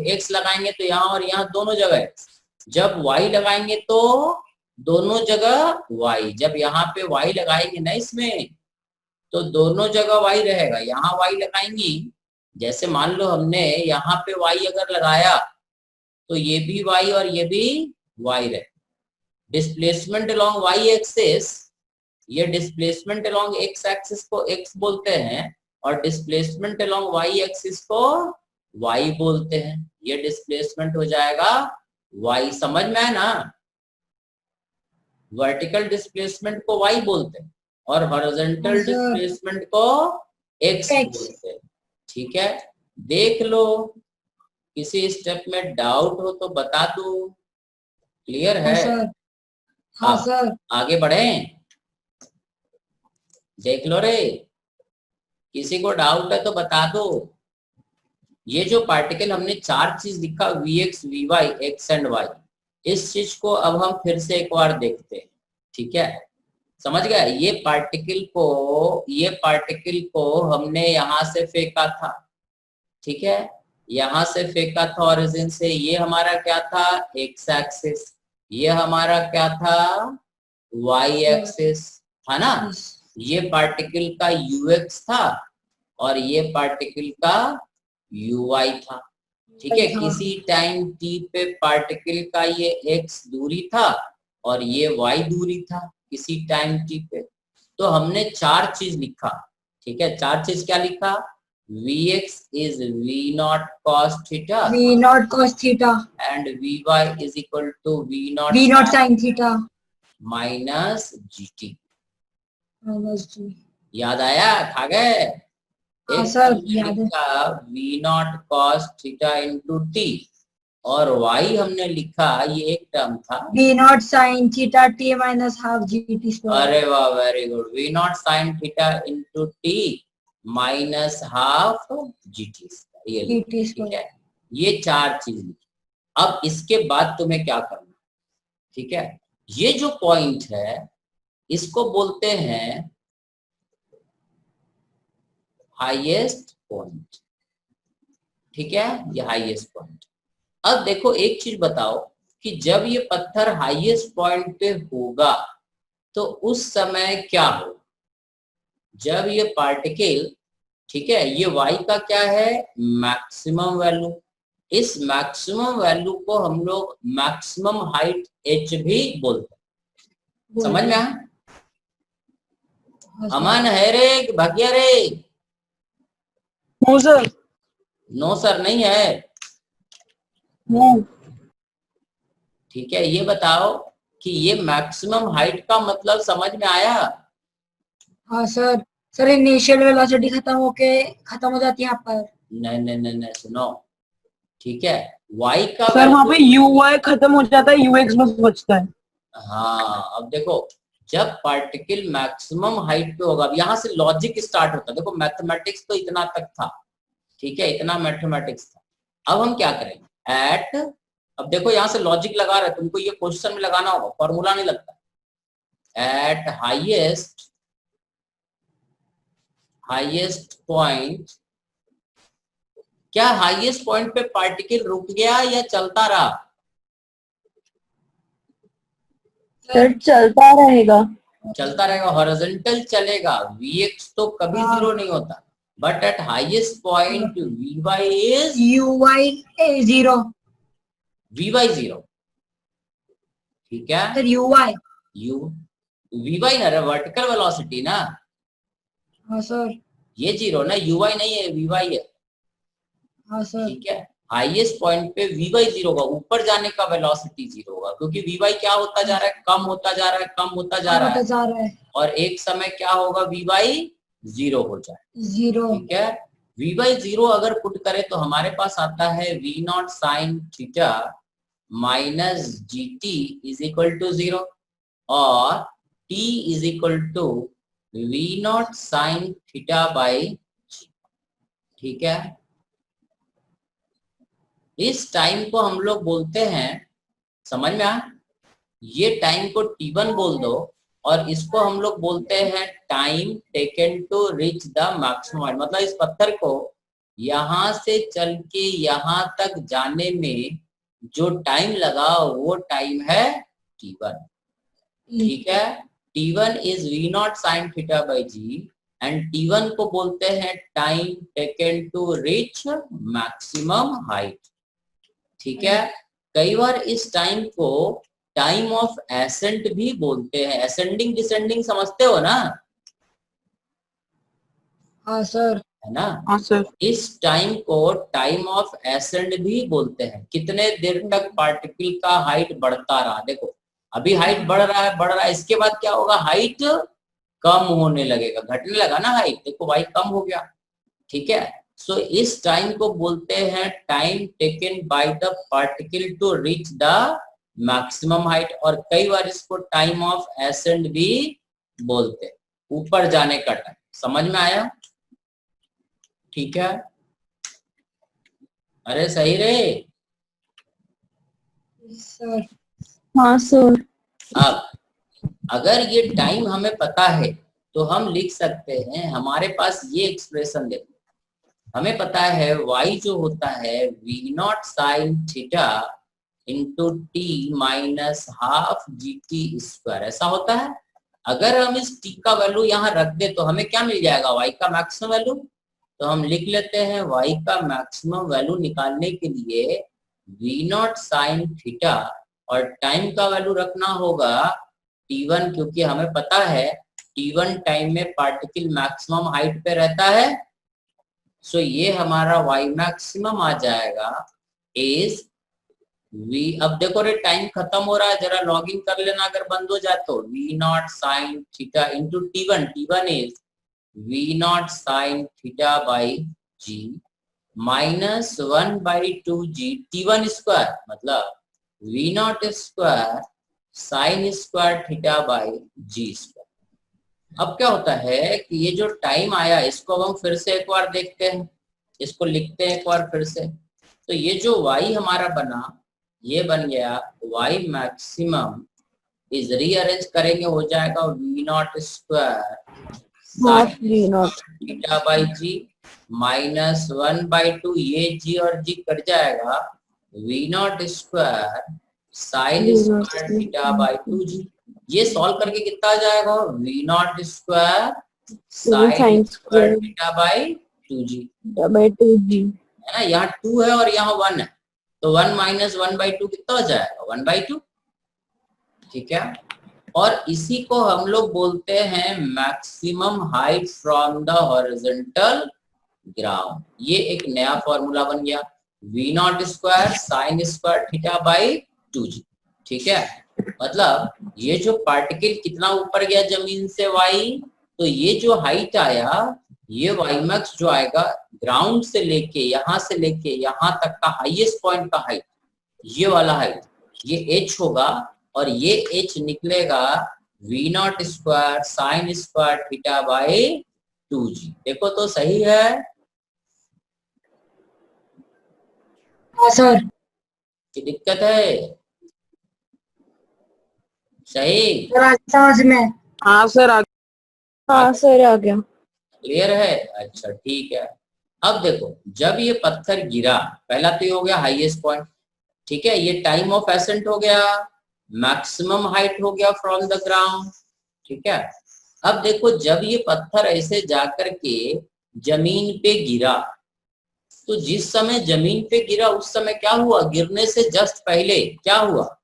x लगाएंगे तो यहाँ और यहाँ दोनों जगह x। जब y लगाएंगे तो दोनों जगह y, जब यहाँ पे y लगाएंगे ना इसमें तो दोनों जगह y रहेगा। यहाँ y लगाएंगे, जैसे मान लो हमने यहाँ पे y अगर लगाया तो ये भी y और ये भी y रहे। डिस्प्लेसमेंट अलोंग y एक्सिस, ये डिस्प्लेसमेंट अलोंग x एक्सिस को x बोलते हैं और डिस्प्लेसमेंट अलोंग y एक्सिस को y बोलते हैं। ये डिस्प्लेसमेंट हो जाएगा y, समझ में है ना। वर्टिकल डिस्प्लेसमेंट को y बोलते हैं और हॉरिजॉन्टल डिस्प्लेसमेंट को x बोलते हैं। ठीक है, देख लो, किसी स्टेप में डाउट हो तो बता दो। क्लियर है? हाँ सर। आगे बढ़े, देख लो रे, किसी को डाउट है तो बता दो। ये जो पार्टिकल हमने चार चीज लिखा Vx, Vy, x and y, इस चीज को अब हम फिर से एक बार देखते हैं। ठीक है, समझ गए? ये पार्टिकल को हमने यहां से फेंका था। ठीक है, यहां से फेंका था ओरिजिन से। ये हमारा क्या था? X axis. ये हमारा क्या था? वाई एक्सिस था ना। ये पार्टिकल का यूएक्स था और ये पार्टिकल का यूवाई था। ठीक है, किसी टाइम टी पे पार्टिकल का ये एक्स दूरी था और ये वाई दूरी था किसी टाइम टी पे। तो हमने चार चीज लिखा। ठीक है, चार चीज क्या लिखा? Vx is V0 cos theta. V0 cos theta. And Vy is equal to V0 sin theta. Minus GT. Minus G. याद आया? खा गए? हाँ सर, याद है। V0 cos theta into T और y हमने लिखा, ये एक टर्म था V0 sin theta T minus half GT square. अरे वाह, very good. V0 sin theta into T minus half GT square. ठीक है, ये चार चीज लिखी। अब इसके बाद तुम्हें क्या करना? ठीक है, ये जो पॉइंट है इसको बोलते हैं हाईएस्ट पॉइंट। ठीक है, ये हाईएस्ट पॉइंट। अब देखो एक चीज बताओ कि जब ये पत्थर हाईएस्ट पॉइंट पे होगा तो उस समय क्या होगा? जब ये पार्टिकल, ठीक है, ये y का क्या है? Maximum value. इस मैक्सिमम वैल्यू को हम लोग मैक्सिमम हाइट h भी बोलते हैं। समझ में आया? अमन है रे कि भाग्य रे? No sir. नो सर नहीं है। नो। ठीक है, ये बताओ कि ये मैक्सिमम हाइट का मतलब समझ में आया? हाँ सर। सर इनिशियल वेलोसिटी खत्म हो जाती है यहाँ पर। नहीं नहीं नहीं नहीं, सुनो। ठीक है, y का सर वहाँ पे uy खत्म हो जाता है, ux बस बचता है। हाँ, अब देखो जब पार्टिकल मैक्सिमम हाइट पे होगा, अब यहाँ से लॉजिक स्टार्ट होता है। देखो मैथमेटिक्स तो इतना तक था। ठीक है, इतना मैथमेटिक्स था। अब हम क्या करेंगे? एट, अब देखो यहाँ से लॉजिक लगा रहे, तुमको ये क्वेश्चन में लगाना होगा, फॉर्मूला नहीं लगता। एट हाईएस्ट पॉइंट, क्या हाईएस्ट पॉइंट पे पार्टिकल रुक गया या चलता रहा? सर चलता रहेगा। चलता रहेगा, हॉरिजॉन्टल चलेगा। Vx तो कभी जीरो नहीं होता, but at highest point Vy is uy zero. Vy zero. ठीक है, सर uy। Vy ना, वर्टिकल वेलोसिटी ना। हाँ सर। ये जीरो ना, Uy नहीं है, Vy है। हाँ सर। ठीक है, हाईएस्ट पॉइंट पे Vy जीरो होगा, ऊपर जाने का वेलोसिटी जीरो होगा, क्योंकि Vy क्या होता जा रहा है? कम होता जा रहा है, कम होता जा रहा है। और एक समय क्या होगा? Vy जीरो हो जाए, जीरो। ठीक है, Vy जीरो अगर पुट करे तो हमारे पास आता है V0 sin थीटा minus GT is equal to zero और T is equal to V0 sin theta by G। ठीक है, इस टाइम को हम लोग बोलते हैं, समझ में आया? ये टाइम को T1 बोल दो और इसको हम लोग बोलते हैं time taken to reach the maximum. मतलब इस पत्थर को यहां से चल के यहां तक जाने में जो टाइम लगा वो टाइम है T1। ठीक है, T1 is V0 sin theta by G and T1 को बोलते हैं time taken to reach maximum height. ठीक है, कई बार इस टाइम को टाइम ऑफ एसेंट भी बोलते हैं। असेंडिंग डिसेंडिंग समझते हो ना, हाँ सर। है ना। हाँ सर। इस टाइम को टाइम ऑफ एसेंड भी बोलते हैं। कितने देर तक पार्टिकल का हाइट बढ़ता रहा, देखो अभी हाइट बढ़ रहा है, इसके बाद क्या होगा, हाइट कम होने लगेगा, घटने लगा ना हाइट, देखो वाई कम हो गया, ठीक है। सो इस टाइम को बोलते हैं time taken by the particle to reach the maximum height, और कई बार इसको टाइम ऑफ एसेंड भी बोलते हैं, ऊपर जाने का टाइम। समझ में आया, ठीक है। अरे सही रे। सर हाँ सर। अब अगर ये टाइम हमें पता है तो हम लिख सकते हैं, हमारे पास ये एक्सप्रेशन देखो, हमें पता है y जो होता है v0 sin theta into t minus half GT square, ऐसा होता है। अगर हम इस t का वैल्यू यहाँ रख दे तो हमें क्या मिल जाएगा, y का मैक्सिमम वैल्यू। तो हम लिख लेते हैं y का मैक्सिमम वैल्यू निकालने के लिए v0 sin थीटा और टाइम का वैल्यू रखना होगा t1, क्योंकि हमें पता है t1 टाइम में पार्टिकल मैक्सिमम हाइट पे रहता है। सो ये हमारा y मैक्सिमम आ जाएगा इज v। अब देखो रे टाइम खत्म हो रहा है, जरा लॉग इन कर लेना अगर बंद हो जाए तो, v0 sin theta into t1, t1 is v0 sin theta by g minus 1/2g t1 square, मतलब v0 square sine square theta by g square. अब क्या होता है कि ये जो टाइम आया इसको हम फिर से एक बार देखते हैं, इसको लिखते हैं एक बार फिर से। तो ये जो y हमारा बना, ये बन गया y मैक्सिमम इज रीअरेंज करेंगे हो जाएगा v0 square theta by g minus 1/2, ये g और g कट जाएगा, v0 square sine square theta by 2g। ये सॉल्व करके कितना आ जाएगा, v0 square sine square theta by 2g, है ना। यहाँ 2 है और यहाँ 1 है, तो 1 माइनस 1/2 कितना हो जाएगा, 1/2, ठीक है। और इसी को हम लोग बोलते हैं maximum height from the horizontal ground. ये एक नया फॉर्मूला बन गया, v0 square sine square theta by 2g, ठीक है। मतलब ये जो पार्टिकल कितना ऊपर गया जमीन से y, तो ये जो हाइट आया, ये y मैक्स जो आएगा ग्राउंड से लेके यहाँ तक का हाईएस्ट पॉइंट का हाइट, ये वाला हाइट, ये h होगा, और ये h निकलेगा v0 square sine square theta by 2g। देखो तो सही है, हाँ सर। कि दिक्कत है, सही समझ में। हाँ सर आ गया। क्लियर है, अच्छा ठीक है। अब देखो जब ये पत्थर गिरा, पहला तो ये हो गया हाईएस्ट पॉइंट, ठीक है, ये टाइम ऑफ एसेंट हो गया, मैक्सिमम हाइट हो गया फ्रॉम द ग्राउंड, ठीक है। अब देखो जब ये पत्थर ऐसे जाकर के जमीन पे गिरा, तो जिस समय जमीन पे गिरा उस समय क्या हुआ, गिरने से जस्ट पहले क्या हुआ,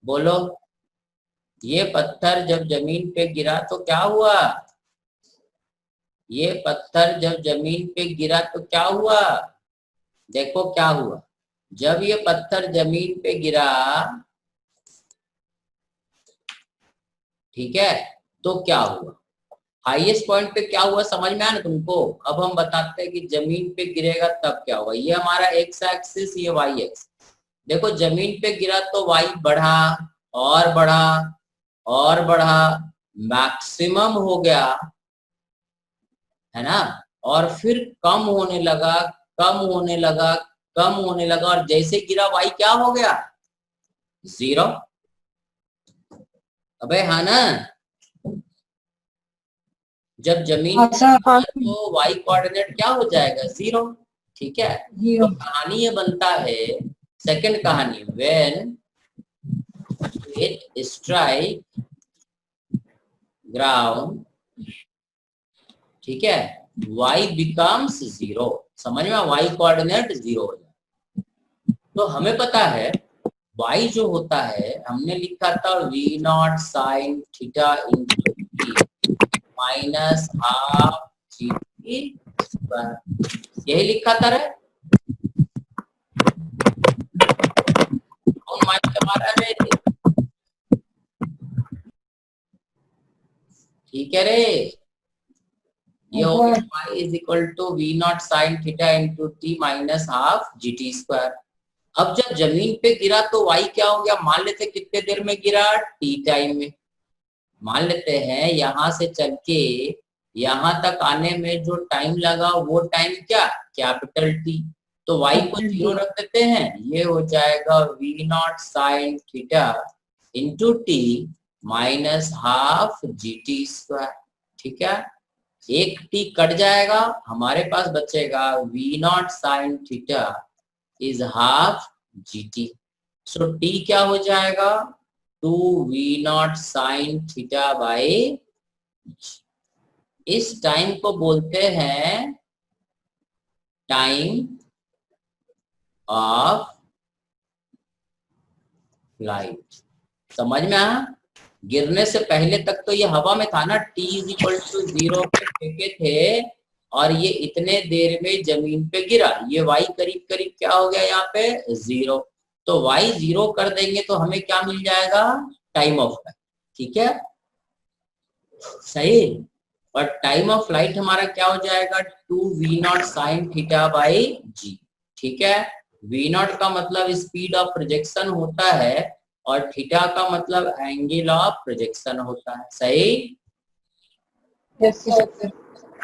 बोलो। ये पत्थर जब जमीन पे गिरा तो क्या हुआ, ये पत्थर जब जमीन पे गिरा तो क्या हुआ, देखो क्या हुआ। जब ये पत्थर जमीन पे गिरा, ठीक है, तो क्या हुआ, हाईएस्ट पॉइंट पे क्या हुआ, समझ में आया ना तुमको। अब हम बताते हैं कि जमीन पे गिरेगा तब क्या हुआ। ये हमारा एक्स एक्सिस, ये वाई एक्स। देखो जमीन पे गिरा तो वाई बढ़ा और बढ़ा और बढ़ा, मैक्सिमम हो गया, है ना, और फिर कम होने लगा, कम होने लगा, कम होने लगा, और जैसे गिरा वाई क्या हो गया, 0। अबे हाँ ना, जब जमीन हाँ सर। तो वाई कोऑर्डिनेट क्या हो जाएगा, 0, ठीक है। तो कहानी ये बनता है, सेकंड कहानी, व्हेन इट स्ट्राइक ग्राउंड, ठीक है, y बिकम्स 0। समझ में, y कोऑर्डिनेट 0 हो जाए। तो हमें पता है y जो होता है हमने लिखा था v naught sine theta into t minus half g t square, यही लिखा था रे। कौन माइनस हमारा रे? ठीक है रे, ये हो गया y is equal to v naught sine theta into t minus half g t square. अब जब जमीन पे गिरा तो y क्या हो गया, मान लेते कितने देर में गिरा, t टाइम में। मान लेते हैं यहाँ से चल के यहाँ तक आने में जो टाइम लगा वो टाइम क्या, कैपिटल T। तो y को 0 रख देते हैं, ये हो जाएगा v naught sine theta into t minus half g t square. ठीक है, एक t कट जाएगा, हमारे पास बचेगा v naught sine theta is half g T. So t क्या हो जाएगा, 2v nought sine theta by. इस टाइम को बोलते हैं टाइम ऑफ फ्लाइट। समझ में आया? गिरने से पहले तक तो ये हवा में था ना, t इज इक्वल टू 0 पे फेंके थे और ये इतने देर में जमीन पे गिरा, ये y करीब करीब क्या हो गया यहाँ पे 0। तो y 0 कर देंगे तो हमें क्या मिल जाएगा, टाइम ऑफ फ्लाइट। ठीक है, सही। और टाइम ऑफ फ्लाइट हमारा क्या हो जाएगा, 2v nought sine theta by g. ठीक है, v नॉट का मतलब स्पीड ऑफ प्रोजेक्शन होता है और थीटा का मतलब एंगल ऑफ प्रोजेक्शन होता है। सही, यस सर।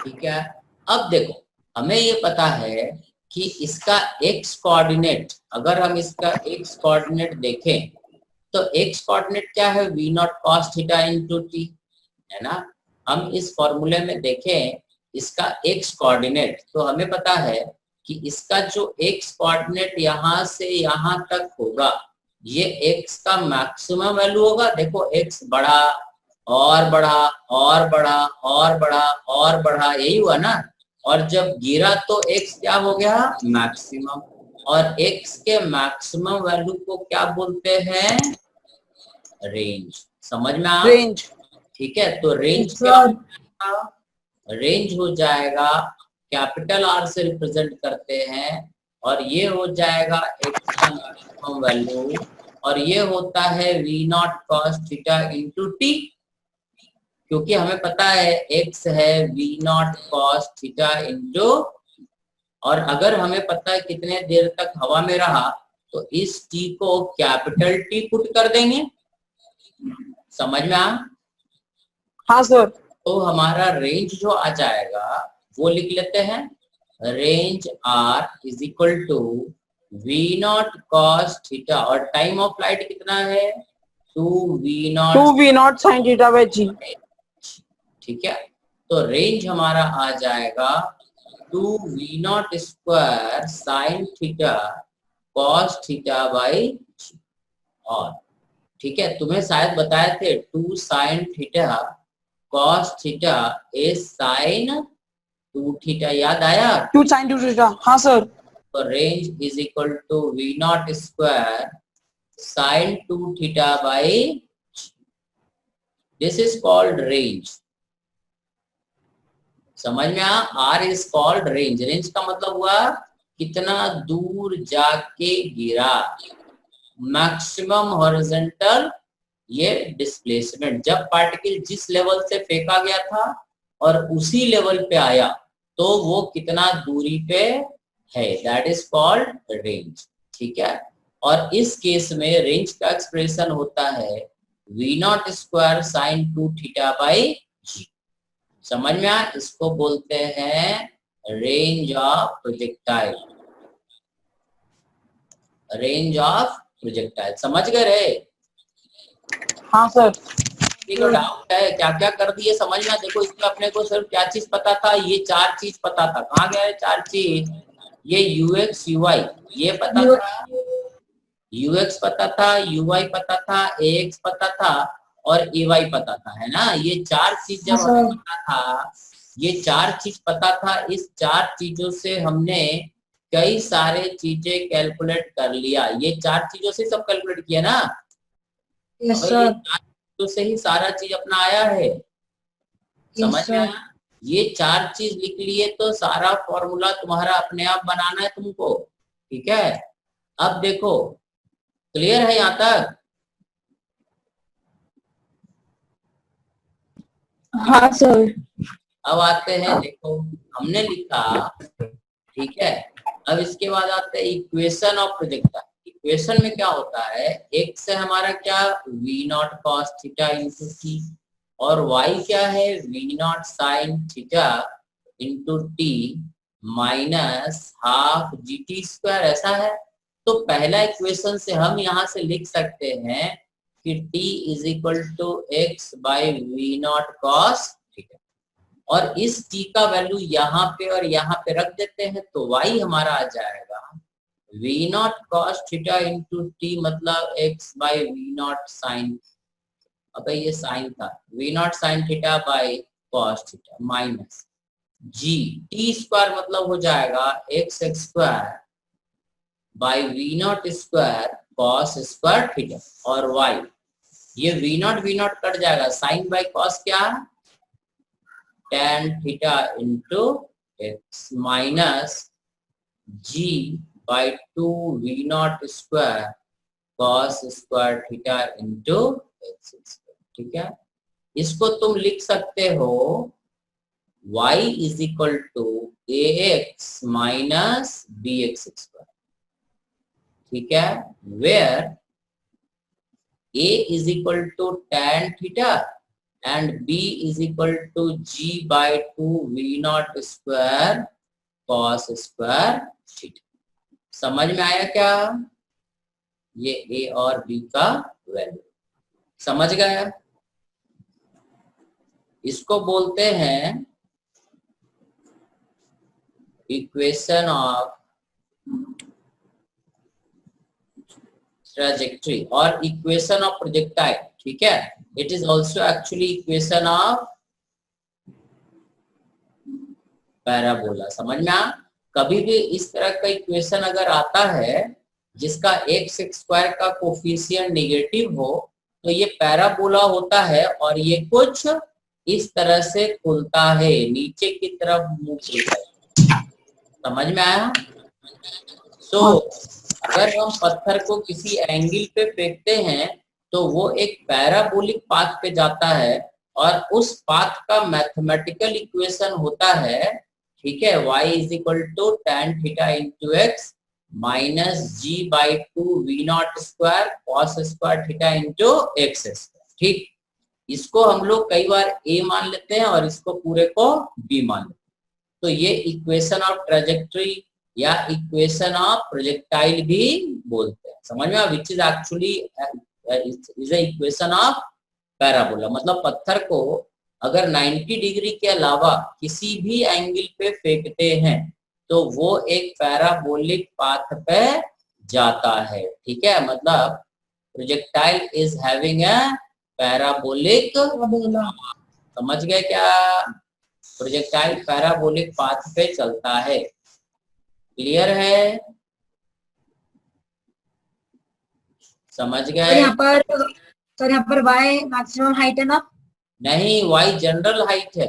ठीक है। अब देखो हमें ये पता है कि इसका x कोऑर्डिनेट, अगर हम इसका x कोऑर्डिनेट देखें तो x कोऑर्डिनेट क्या है, v not cos theta into T, है ना। हम इस फॉर्मूले में देखें इसका x कोऑर्डिनेट, तो हमें पता है कि इसका जो x कोऑर्डिनेट यहाँ से यहाँ तक होगा, ये x का मैक्सिमम वैल्यू होगा। देखो x बढ़ा और बढ़ा और बढ़ा और बढ़ा और बढ़ा, यही हुआ ना। और जब गिरा तो x क्या हो गया, मैक्सिमम। और x के मैक्सिमम वैल्यू को क्या बोलते हैं, रेंज। समझ में आ, रेंज। ठीक है, तो रेंज क्या, रेंज हो जाएगा कैपिटल R से रिप्रेजेंट करते हैं और ये हो जाएगा x का मैक्सिमम वैल्यू और ये होता है v not cos theta into T, क्योंकि हमें पता है x है v not cos theta into, और अगर हमें पता है कितने देर तक हवा में रहा तो इस t को कैपिटल T पुट कर देंगे। समझ में आ, हाँ सर। तो हमारा रेंज जो आ जाएगा वो लिख लेते हैं, range R is equal to v not cos theta और टाइम ऑफ फ्लाइट कितना है, 2v nought sine theta by g. ठीक है, तो रेंज हमारा आ जाएगा 2v nought square sine theta cos theta by g. और ठीक है, तुम्हें शायद बताए थे 2 sine theta cos theta is sine 2 theta, याद आया, 2 साइन 2 थीटा। हाँ सर। तो range is equal to v nought square sine 2 theta by, this is called range. समझ में आ, R is called range. Range का मतलब हुआ कितना दूर जाके गिरा, मैक्सिमम हॉरिजॉन्टल ये डिस्प्लेसमेंट, जब पार्टिकल जिस लेवल से फेंका गया था और उसी लेवल पे आया तो वो कितना दूरी पे है, दैट इज कॉल्ड रेंज। ठीक है, और इस केस में रेंज का एक्सप्रेशन होता है v nought square sine 2 theta by g. समझ में आ, इसको बोलते हैं range of projectile, range of projectile. समझ गए रे? हाँ सर। देखो डाउट है क्या क्या कर दिए समझ में। देखो इसमें अपने को सिर्फ क्या चीज पता था, ये 4 चीज पता था। कहाँ गया है 4 चीज, ये ux uy ये पता था, ux पता था, uy पता था, ax पता था और ay पता था, है ना। ये 4 चीज जब हमें पता था, ये 4 चीज पता था, इस 4 चीजों से हमने कई सारे चीजें कैलकुलेट कर लिया, ये 4 चीजों से सब कैलकुलेट किया ना, यस और ये सर 4 चीजों से ही सारा चीज अपना आया है, समझ यस में सर आया? ये 4 चीज लिख लिए तो सारा फॉर्मूला तुम्हारा अपने आप बनाना है तुमको, ठीक है। अब देखो, क्लियर है यहाँ तक? हाँ सर। अब आते हैं, देखो हमने लिखा, ठीक है। अब इसके बाद आते हैं इक्वेशन ऑफ प्रोजेक्टाइल। इक्वेशन में क्या होता है, x है हमारा क्या, v not cos theta into t, और y क्या है, v naught sine theta into t minus half g t square, ऐसा है। तो पहला इक्वेशन से हम यहाँ से लिख सकते हैं कि t is equal to x by v naught cos theta, और इस t का वैल्यू यहाँ पे और यहाँ पे रख देते हैं, तो y हमारा आ जाएगा v not cos theta into t, मतलब x by v naught sine, अब ये साइन था, v naught sine theta by cos theta minus g t square, मतलब हो जाएगा x square by v naught square cos square theta, और y ये वी नॉट कट जाएगा, साइन बाई कॉस क्या, tan theta into x minus g by 2 v naught square cos square theta into x square, ठीक है। इसको तुम लिख सकते हो y is equal to a x minus b x square, ठीक है, where a is equal to tan theta and b is equal to g by 2 v naught square cos square theta। समझ में आया क्या? ये a और b का वैल्यू समझ गए? इसको बोलते हैं इक्वेशन ऑफ ट्रैजेक्टरी और इक्वेशन ऑफ प्रोजेक्टाइल, ठीक है। It is also actually equation of parabola, समझ में आ? कभी भी इस तरह का इक्वेशन अगर आता है जिसका एक्स स्क्वायर का कोफिशिएंट नेगेटिव हो, तो ये पैराबोला होता है, और ये कुछ इस तरह से खुलता है, नीचे की तरफ मुंह खुलता है, समझ में आया? अगर हम पत्थर को किसी एंगल पे फेंकते हैं तो वो एक पैराबोलिक पाथ पे जाता है, और उस पाथ का मैथमेटिकल इक्वेशन होता है, ठीक है, y is equal to tan theta into x minus g by 2 v naught square cos square theta into x square, ठीक। इसको हम लोग कई बार a मान लेते हैं और इसको पूरे को b मान लेते हैं। तो ये इक्वेशन ऑफ ट्रैजेक्टरी या इक्वेशन ऑफ प्रोजेक्टाइल भी बोलते हैं, समझ में? Which is actually is a equation of parabola, मतलब पत्थर को अगर 90 डिग्री के अलावा किसी भी एंगल पे फेंकते हैं तो वो एक पैराबोलिक पाथ पे जाता है, ठीक है। मतलब projectile is having a parabolic, समझ गए क्या? प्रोजेक्टाइल पैराबोलिक पाथ पे चलता है, क्लियर है? समझ गए? यहाँ पर y मैक्सिमम हाइट है ना? नहीं, y जनरल हाइट है,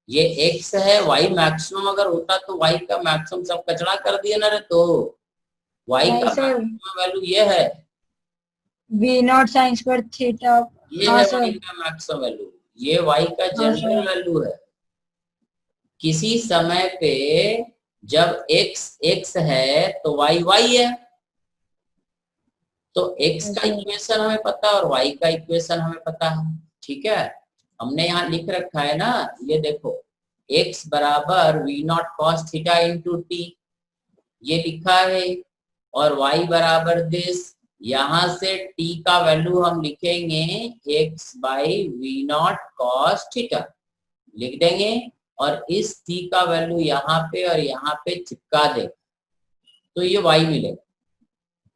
ये x है, y मैक्सिमम अगर होता तो y का मैक्सिमम सब कचरा कर दिया ना रे, तो y का मैक्सिमम वैल्यू ये है, v naught sign square theta, ये है y का मैक्सिमम वैल्यू, ये y का जनरल वैल्यू है। किसी समय पे जब x है तो y है, तो x का इक्वेशन हमें पता है और y का इक्वेशन हमें पता है, ठीक है। हमने यहाँ लिख रखा है ना, ये देखो x बराबर v naught cos theta into t, ये लिखा है, और y बराबर दिस, यहाँ से t का वैल्यू हम लिखेंगे x by v naught cos theta लिख देंगे, और इस t का वैल्यू यहाँ पे और यहाँ पे चिपका दे तो ये y मिलेगा,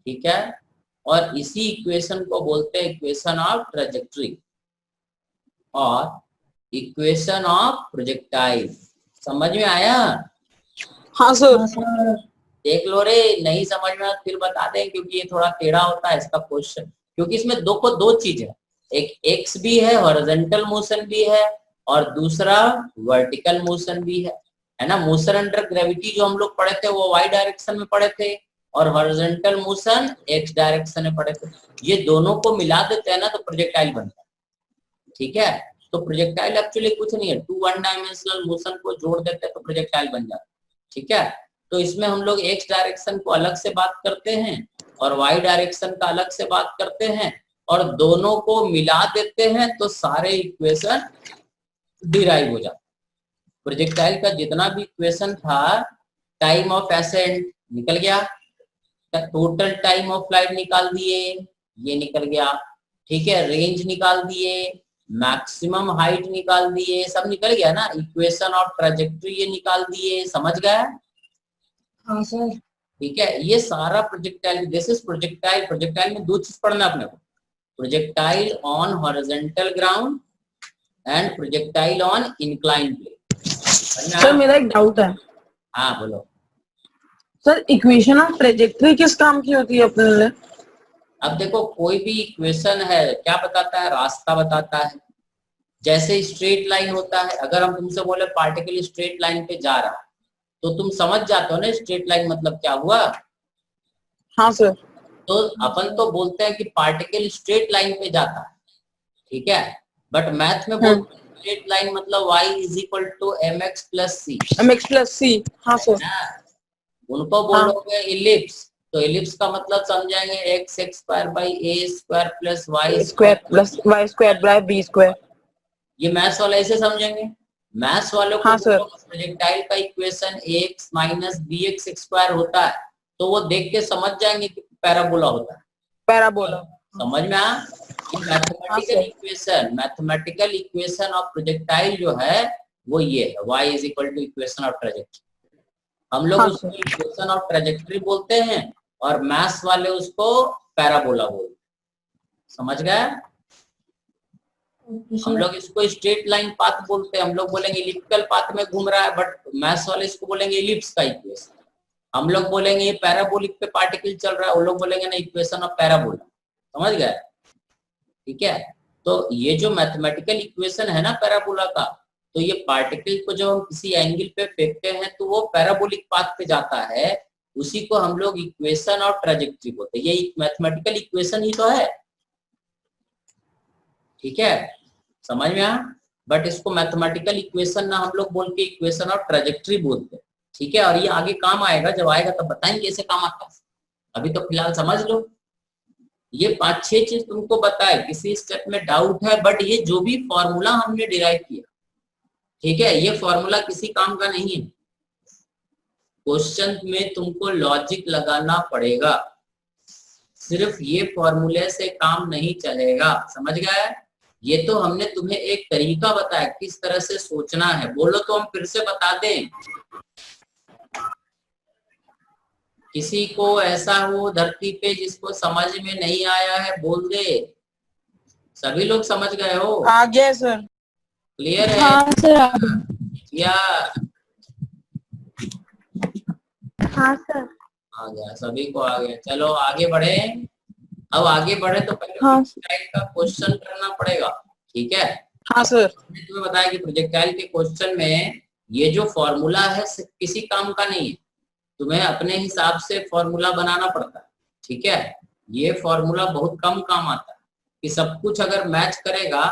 ठीक है। और इसी इक्वेशन को बोलते हैं इक्वेशन ऑफ ट्रैजेक्टरी और इक्वेशन ऑफ प्रोजेक्टाइल। समझ में आया? हाँ सर। देख लो रे, नहीं समझ में फिर बता दें, क्योंकि ये थोड़ा टेढ़ा होता है इसका क्वेश्चन, क्योंकि इसमें दो चीज है, एक एक्स भी है, हॉरिजॉन्टल मोशन भी है, और दूसरा वर्टिकल मोशन भी है ना। मोशन अंडर ग्रेविटी जो हम लोग पढ़े थे वो वाई डायरेक्शन में पढ़े थे, और हॉरिजॉन्टल मोशन एक्स डायरेक्शन में पढ़े थे। ये दोनों को मिला देते हैं ना तो प्रोजेक्टाइल बनता है, ठीक है। तो प्रोजेक्टाइल एक्चुअली कुछ नहीं है, 2 वन डायमेंशनल मोशन को जोड़ देते हैं तो प्रोजेक्टाइल बन जाता है, ठीक है। तो इसमें हम लोग एक्स डायरेक्शन को अलग से बात करते हैं और वाई डायरेक्शन का अलग से बात करते हैं, और दोनों को मिला देते हैं तो सारे इक्वेशन डिराइव हो जाते हैं। प्रोजेक्टाइल का जितना भी इक्वेशन था, टाइम ऑफ एसेंट निकल गया, टोटल टाइम ऑफ फ्लाइट निकाल दिए, ये निकल गया, ठीक है, रेंज निकाल दिए, मैक्सिमम हाइट निकाल दिए, सब निकल गया ना। इक्वेशन ऑफ ट्रेजेक्टरी ये निकाल दिए, समझ गया? हाँ सर। ठीक है, ये सारा projectile, this is projectile. Projectile में दो चीज पढ़ना अपने को, projectile on horizontal ground and projectile on inclined plane. Sir मेरा एक डाउट है। हाँ बोलो। सर इक्वेशन ऑफ ट्रेजेक्टरी किस काम की होती है अपने लिए? अब देखो, कोई भी इक्वेशन है क्या बताता है? रास्ता बताता है। जैसे स्ट्रेट लाइन होता है, अगर हम तुमसे बोले पार्टिकल स्ट्रेट लाइन पे जा रहा है तो तुम समझ जाते हो ना स्ट्रेट लाइन मतलब क्या हुआ। हाँ सर। तो अपन तो बोलते हैं कि पार्टिकल स्ट्रेट लाइन पे जाता है, ठीक है, बट मैथ में बोलते हैं स्ट्रेट लाइन मतलब y is equal to mx plus C. mx plus C, हाँ सर। उनको बोलोगे इलिप्स, तो इलिप्स का मतलब समझाएंगे x square by a square plus y square plus y square by b square. ये मैथ्स वाले ऐसे समझेंगे। मैथ्स वालों को हाँ सर। प्रोजेक्टाइल का equation x minus b x square होता है तो वो देख के समझ जाएंगे कि पैराबोला होता है। पैराबोला समझ में आया? मैथमेटिकल इक्वेशन ऑफ प्रोजेक्टाइल जो है वो ये है, y is equal to equation of trajectory. हम लोग उसको इक्वेशन ऑफ ट्रेजेक्टरी बोलते हैं और मैथ्स वाले उसको पैराबोला बोलते हैं। समझ गए? हम लोग इसको स्ट्रेट लाइन पाथ बोलते हैं, हम लोग बोलेंगे इलिप्टिकल पाथ में घूम रहा है, बट मैथ्स वाले इसको बोलेंगे इलिप्स का इक्वेशन। हम लोग बोलेंगे ये पैराबोलिक पे पार्टिकल चल रहा है, वो लोग बोलेंगे ना इक्वेशन ऑफ पैराबोला। समझ गए? ठीक है, तो ये जो मैथमेटिकल इक्वेशन है ना पैराबोला का, तो ये पार्टिकल को जब हम किसी एंगल पे फेंकते हैं तो वो पैराबोलिक पाथ पे जाता है, उसी को हम लोग इक्वेशन ऑफ ट्रेजेक्टरी बोलते हैं। ये मैथमेटिकल इक्वेशन ही तो है, ठीक है, समझ में आया? बट इसको मैथमेटिकल इक्वेशन ना हम लोग बोल के इक्वेशन ऑफ ट्रेजेक्टरी बोलते हैं, ठीक है। और ये आगे काम आएगा, जब आएगा तब बताएंगे कैसे काम आता है। अभी तो फिलहाल समझ लो, ये 5-6 चीज तुमको बताए, किसी स्टेप में डाउट है, बट ये जो भी फॉर्मूला हमने डिराइव किया, ठीक है, ये फॉर्मूला किसी काम का नहीं है। क्वेश्चन में तुमको लॉजिक लगाना पड़ेगा, सिर्फ ये फॉर्मूले से काम नहीं चलेगा। समझ गए? ये तो हमने तुम्हें एक तरीका बताया किस तरह से सोचना है। बोलो तो हम फिर से बता दें। किसी को ऐसा हो धरती पे जिसको समझ में नहीं आया है, बोल दे। सभी लोग समझ गए हो? आ गया सर। क्लियर है? हाँ सर। या हाँ सर। आ गया, सभी को आ गया। चलो आगे बढ़े। अब आगे बढ़े तो पहले हाँ। प्रोजेक्टाइल का क्वेश्चन करना पड़ेगा, ठीक है। हाँ सर। मैंने तुम्हें बताया कि प्रोजेक्टाइल के क्वेश्चन में ये जो फॉर्मूला है किसी काम का नहीं है, तुम्हें अपने हिसाब से फॉर्मूला बनाना पड़ता है, ठीक है। ये फॉर्मूला बहुत कम काम आता है कि सब कुछ अगर मैच करेगा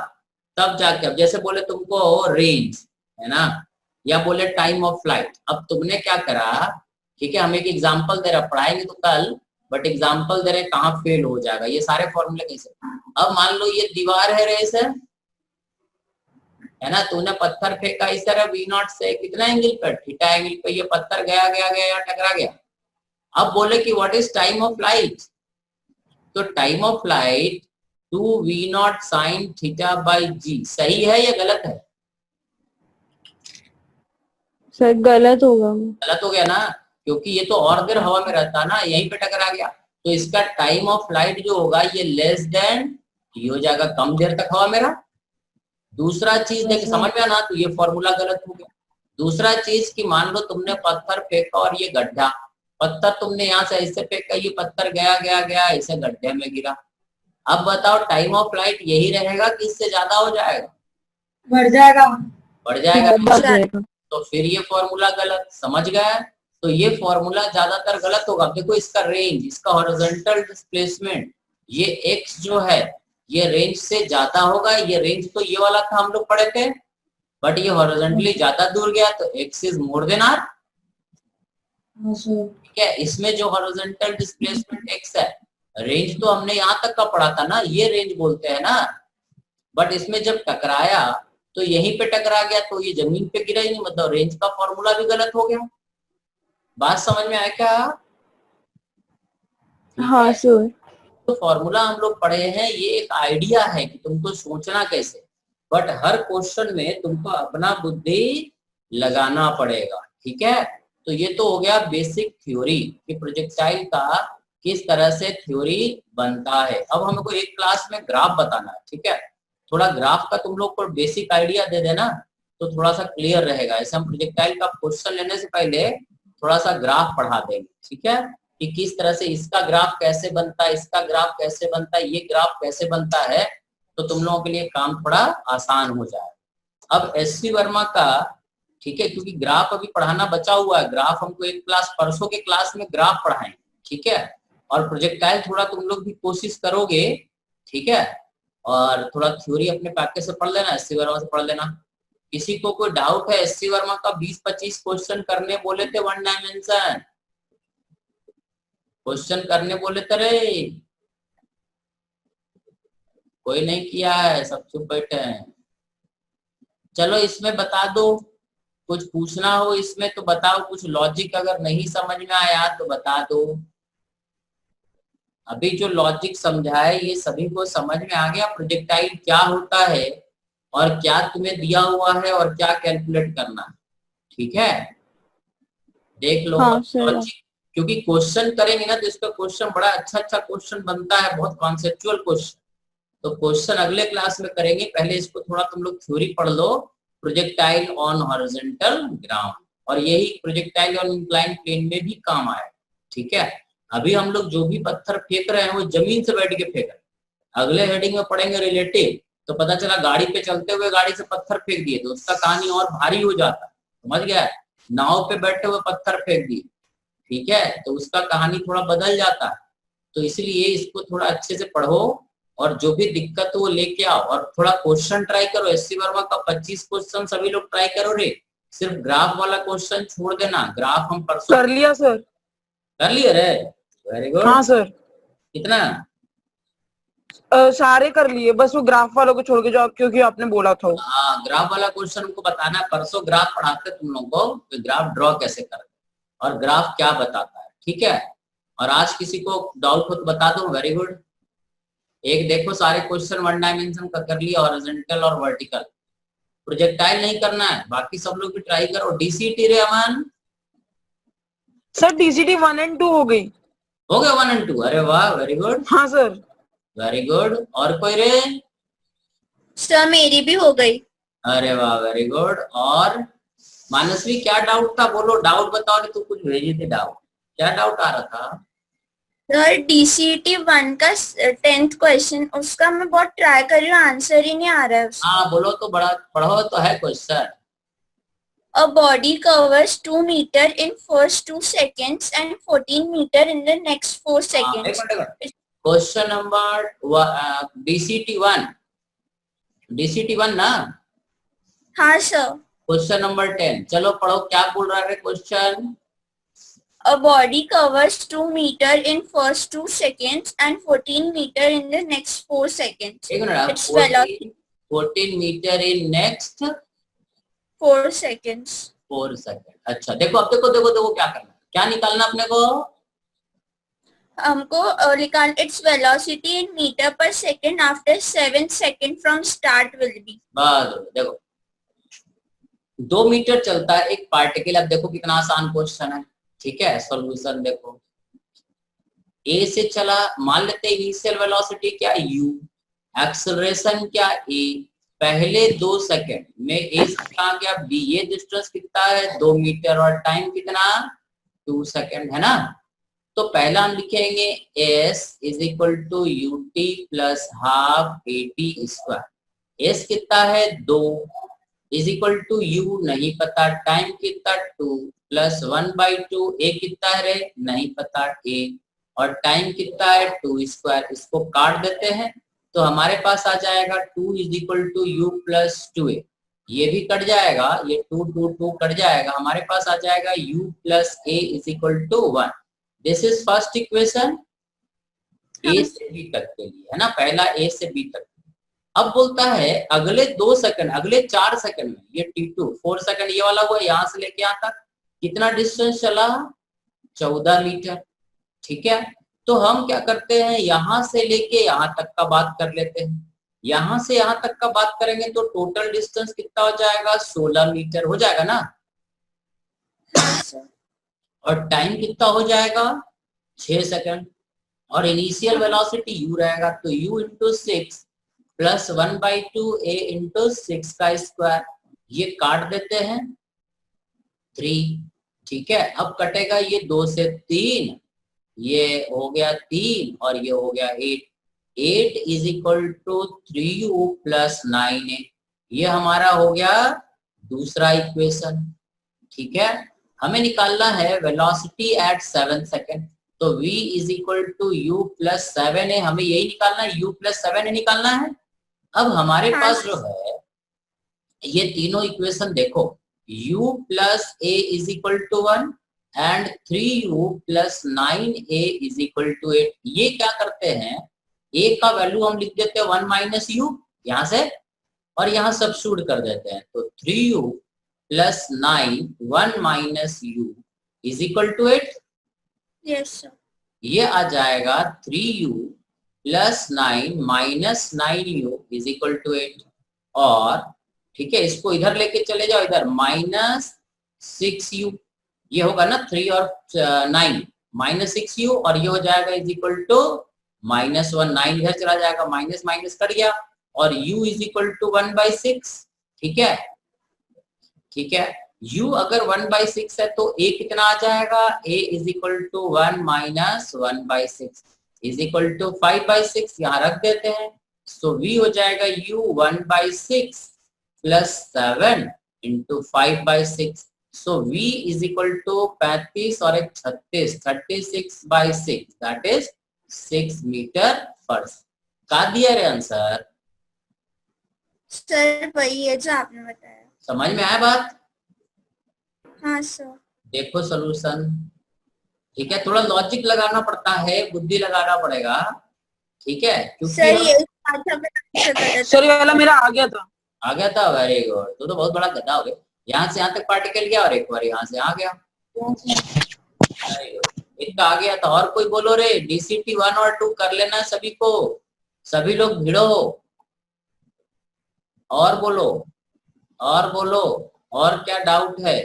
तब जाके, अब जैसे बोले तुमको रेंज है ना, या बोले टाइम ऑफ फ्लाइट। अब तुमने क्या करा, ठीक है, हम एक एग्जाम्पल दे रहे, पढ़ाएंगे तो कल, बट एग्जाम्पल दे रहे कहाँ फेल हो जाएगा, ये सारे फॉर्मूले कैसे। अब मान लो ये दीवार है रेस है ना, तूने पत्थर फेंका इस तरह V0 से कितना एंगल पर, थीटा एंगल पे, ये पत्थर गया गया गया टकरा गया। अब बोले कि what is time of flight, तो time of flight 2V0 sin theta by g। सही है या गलत है? सर गलत होगा। गलत हो गया ना, क्योंकि ये तो और देर हवा में रहता ना, यहीं पे टकरा गया, तो इसका टाइम ऑफ फ्लाइट जो होगा ये लेस देन t हो जाएगा, कम देर तक हवा में रहा। दूसरा चीज देख समझ में आना, तो ये फॉर्मूला गलत हो गया। दूसरा चीज कि मान लो तुमने पत्थर फेंका और ये गड्ढा, पत्थर तुमने यहाँ से ऐसे फेंका, ये पत्थर गया गया गया ऐसे गड्ढे में गिरा। अब बताओ टाइम ऑफ फ्लाइट यही रहेगा कि इससे ज्यादा हो जाएगा? बढ़ जाएगा। बढ़ जाएगा। बढ़ जाएगा। तो फिर ये फॉर्मूला गलत, समझ गया? तो ये फॉर्मूला ज्यादातर गलत होगा। देखो इसका रेंज, इसका हॉरिजॉन्टल डिस्प्लेसमेंट, ये एक्स जो है ये रेंज से ज्यादा होगा। ये रेंज तो ये वाला था हम लोग पढ़े थे, बट ये हॉरिजॉन्टली ज्यादा दूर गया तो x is more than R. ठीक है, इसमें जो हॉरिजॉन्टल डिस्प्लेसमेंट एक्स है, रेंज तो हमने यहाँ तक का पढ़ा था ना, ये रेंज बोलते हैं ना, बट इसमें जब टकराया तो यहीं पे टकरा गया तो ये जमीन पे गिरा ही नहीं, मतलब रेंज का फॉर्मूला भी गलत हो गया। बात समझ में आया क्या? हाँ सर। तो फॉर्मूला हम लोग पढ़े हैं, ये एक आइडिया है कि तुमको सोचना कैसे, बट हर क्वेश्चन में तुमको अपना बुद्धि लगाना पड़ेगा। ठीक है, तो ये तो हो गया बेसिक थ्योरी कि प्रोजेक्टाइल का किस तरह से थ्योरी बनता है। अब हमको एक क्लास में ग्राफ बताना है। ठीक है, थोड़ा ग्राफ का तुम लोग को बेसिक आइडिया दे देना तो थोड़ा सा क्लियर रहेगा। ऐसे हम प्रोजेक्टाइल का क्वेश्चन लेने से पहले थोड़ा सा ग्राफ पढ़ा देंगे। ठीक है, कि किस तरह से इसका ग्राफ कैसे बनता है, इसका ग्राफ कैसे बनता है, ये ग्राफ कैसे बनता है, तो तुम लोगों के लिए काम थोड़ा आसान हो जाए। अब एससी वर्मा का, ठीक है, क्योंकि ग्राफ अभी पढ़ाना बचा हुआ है, ग्राफ हमको एक क्लास परसों के क्लास में ग्राफ पढ़ाएंगे। ठीक है, और प्रोजेक्टाइल थोड़ा तुम लोग भी कोशिश करोगे। ठीक है, और थोड़ा थ्योरी अपने पैकेज से पढ़ लेना, एससी वर्मा से पढ़ लेना। किसी को कोई डाउट है? एससी वर्मा का 20-25 क्वेश्चन करने बोले थे, 1 डायमेंशन क्वेश्चन करने बोले थे रे, कोई नहीं किया है, सब चुप बैठे हैं। चलो इसमें बता दो, कुछ पूछना हो इसमें तो बताओ, कुछ लॉजिक अगर नहीं समझ में आया तो बता दो। अभी जो लॉजिक समझाए ये सभी को समझ में आ गया, प्रोजेक्टाइल क्या होता है और क्या तुम्हें दिया हुआ है और क्या कैलकुलेट करना है। ठीक है, देख लो। हाँ सर। क्योंकि क्वेश्चन करेंगे ना तो इसका क्वेश्चन बड़ा अच्छा अच्छा क्वेश्चन बनता है, बहुत कॉन्सेप्चुअल क्वेश्चन। तो क्वेश्चन अगले क्लास में करेंगे, पहले इसको थोड़ा तुम लोग थ्योरी पढ़ लो, प्रोजेक्टाइल ऑन हॉरिजॉन्टल ग्राउंड, और यही प्रोजेक्टाइल ऑन इंक्लाइन प्लेन में भी काम आए। ठीक है, अभी हम लोग जो भी पत्थर फेंक रहे हैं वो जमीन से बैठ के फेंक रहे हैं। अगले हेडिंग में पढ़ेंगे रिलेटिव, तो पता चला गाड़ी पे चलते हुए गाड़ी से पत्थर फेंक दिए तो उसका कहानी और भारी हो जाता है, समझ गया? नाव पे बैठे हुए पत्थर फेंक दिए, ठीक है, तो उसका कहानी थोड़ा बदल जाता है। तो इसलिए इसको थोड़ा अच्छे से पढ़ो और जो भी दिक्कत हो वो लेके आओ, और थोड़ा क्वेश्चन ट्राई करो। एससी वर्मा का 25 क्वेश्चन सभी लोग ट्राई करो रे, सिर्फ ग्राफ वाला क्वेश्चन छोड़ देना। ग्राफ हम परसों कर लिया सर। कर लिया रे, वेरी गुड। हाँ सर, कितना? सारे कर लिए, बस वो ग्राफ वालों को छोड़ के जो क्योंकि आपने बोला था। हाँ, ग्राफ वाला क्वेश्चन हमको बताना है। परसों ग्राफ पढ़ाते तुम लोगों को कि ग्राफ ड्रॉ कैसे करते और ग्राफ क्या बताता है। ठीक है, और आज किसी को डाउट हो तो बता दो, वेरी गुड। एक देखो सारे क्वेश्चन 1 डायमेंशन का कर लिया, हॉरिजॉन्टल और वर्टिकल। प्रोजेक्टाइल नहीं करना है, बाकी सब लोग भी ट्राई करो। डीसीटी रे अमन? सर डीसीटी 1 और 2 हो गई। हो गया 1 और 2? अरे वाह, वेरी गुड, हाँ सर। Very good. और कोई रे? सर मेरी भी हो गई। अरे वाह, वेरी गुड। और मानसवी क्या डाउट था? बोलो, डाउट बताओ। तो कुछ भेजी थी डाउट, क्या डाउट आ रहा था? सर डीसीटी 1 का 10th क्वेश्चन, उसका मैं बहुत ट्राई कर रही हूँ, आंसर ही नहीं आ रहा है उसका। हाँ बोलो तो, बड़ा पढ़ो तो है question. A body covers 2 meter in first 2 seconds and 14 meter in the next 4 seconds. Question number DCT 1, DCT 1 ना? हाँ सर। क्वेश्चन नंबर 10, चलो पढ़ो, क्या बोल रहा है question? A body covers 2 meter in first 2 seconds and 14 meter in the next 4 seconds. एक minute, Its velocity 14 metre in next 4 seconds. 4 second. अच्छा देखो, अब देखो देखो देखो क्या करना है, क्या निकालना अपने को? हमको निकाल its velocity in meter per second after 7 second from start will be. बस देखो, 2 मीटर चलता है एक पार्टिकल। अब देखो कितना आसान क्वेश्चन है। ठीक है, सॉल्यूशन देखो, ए से चला, मान लेते हैं इनिशियल वेलोसिटी क्या? u, एक्सेलरेशन क्या? a, पहले 2 सेकंड में a से कहाँ गया b, ये डिस्टेंस कितना है? 2 मीटर, और टाइम कितना? 2 सेकेंड, है ना। तो पहला हम लिखेंगे s is equal to ut plus half at square. s कितना है 2 इज इक्वल टू u नहीं पता, टाइम कितना 2 प्लस 1/2 a कितना है रे नहीं पता a, और टाइम कितना है 2 स्क्वायर। इसको काट देते हैं तो हमारे पास आ जाएगा 2 is equal to u plus 2a। ये भी कट जाएगा, ये 2 2 2 कट जाएगा, हमारे पास आ जाएगा u plus a is equal to 1। This is first equation a से b तक के लिए, है ना, पहला a से b तक। अब बोलता है अगले 2 सेकंड, अगले 4 सेकंड में ये t2 4 सेकंड ये वाला हुआ, यहाँ से लेके यहाँ तक कितना डिस्टेंस चला 14 मीटर। ठीक है, तो हम क्या करते हैं यहाँ से लेके यहाँ तक का बात कर लेते हैं। यहाँ से यहाँ तक का बात करेंगे तो टोटल डिस्टेंस कितना हो जाएगा 16 मीटर हो जाएगा ना, और टाइम कितना हो जाएगा 6 सेकंड, और इनिशियल वेलोसिटी u रहेगा तो u into 6 plus 1/2 a into 6 का स्क्वायर। ये काट देते हैं 3। ठीक है, अब कटेगा ये 2 से 3, ये हो गया 3 और ये हो गया 8। 8 is equal to 3u plus 9a, ये हमारा हो गया दूसरा इक्वेशन। ठीक है, हमें निकालना है वेलोसिटी एट 7 सेकेंड, तो v is equal to u plus 7a, हमें यही निकालना है, u प्लस 7a निकालना है। अब हमारे पास जो है ये तीनों इक्वेशन देखो, u plus a is equal to 1 and 3u plus 9a is equal to 8। ये क्या करते हैं, a का वैल्यू हम लिख देते हैं 1 माइनस u यहाँ से, और यहाँ सब्स्टिट्यूट कर देते हैं, तो 3u plus 9 1 minus u is equal to 8। Yes sir, ये आ जाएगा 3u plus 9 minus 9u is equal to 8। और ठीक है, इसको इधर लेके चले जाओ, इधर माइनस 6u, ये होगा ना 3 और 9 माइनस 6u, और ये हो जाएगा इज इक्वल टू माइनस 1। 9 इधर चला जाएगा, माइनस माइनस कट गया, और u इज इक्वल टू 1/6। ठीक है, ठीक है, u अगर 1/6 है तो a कितना आ जाएगा, a is equal to 1 minus 1/6 is equal to 5/6, यहाँ रख देते हैं। सो v हो जाएगा u 1/6 plus 7 into 5/6, so v is equal to 35 और एक 36, 36/6 दैट इज 6 मीटर पर। का दिया रे आंसर? सर वही है जो आपने बताया। समझ में आया बात? हाँ सर। देखो सॉल्यूशन, ठीक है, थोड़ा लॉजिक लगाना पड़ता है, बुद्धि लगाना पड़ेगा। ठीक है, सर ये सर ये वाला मेरा आ गया था। आ गया था, वेरी गुड, तो बहुत बड़ा गधा हो गया। यहाँ से यहाँ तक पार्टिकल गया और एक बार यहाँ से आ गया, इनका आ गया था। और कोई बोलो रे, DCT 1 और 2 कर लेना सभी को, सभी लोग भिड़ो, और बोलो, और बोलो, और क्या डाउट है?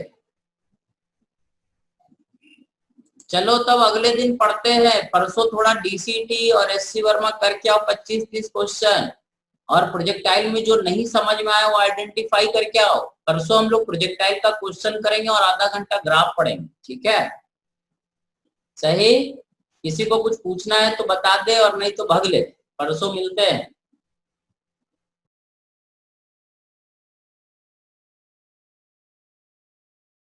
चलो तब अगले दिन पढ़ते हैं, परसों थोड़ा DCT और SC वर्मा करके आओ 25-30 क्वेश्चन, और प्रोजेक्टाइल में जो नहीं समझ में आया वो आइडेंटिफाई करके आओ। परसों हम लोग प्रोजेक्टाइल का क्वेश्चन करेंगे और आधा घंटा ग्राफ पढ़ेंगे। ठीक है, सही? किसी को कुछ पूछना है तो बता दे, और नहीं तो भाग ले। परसों मिलते हैं।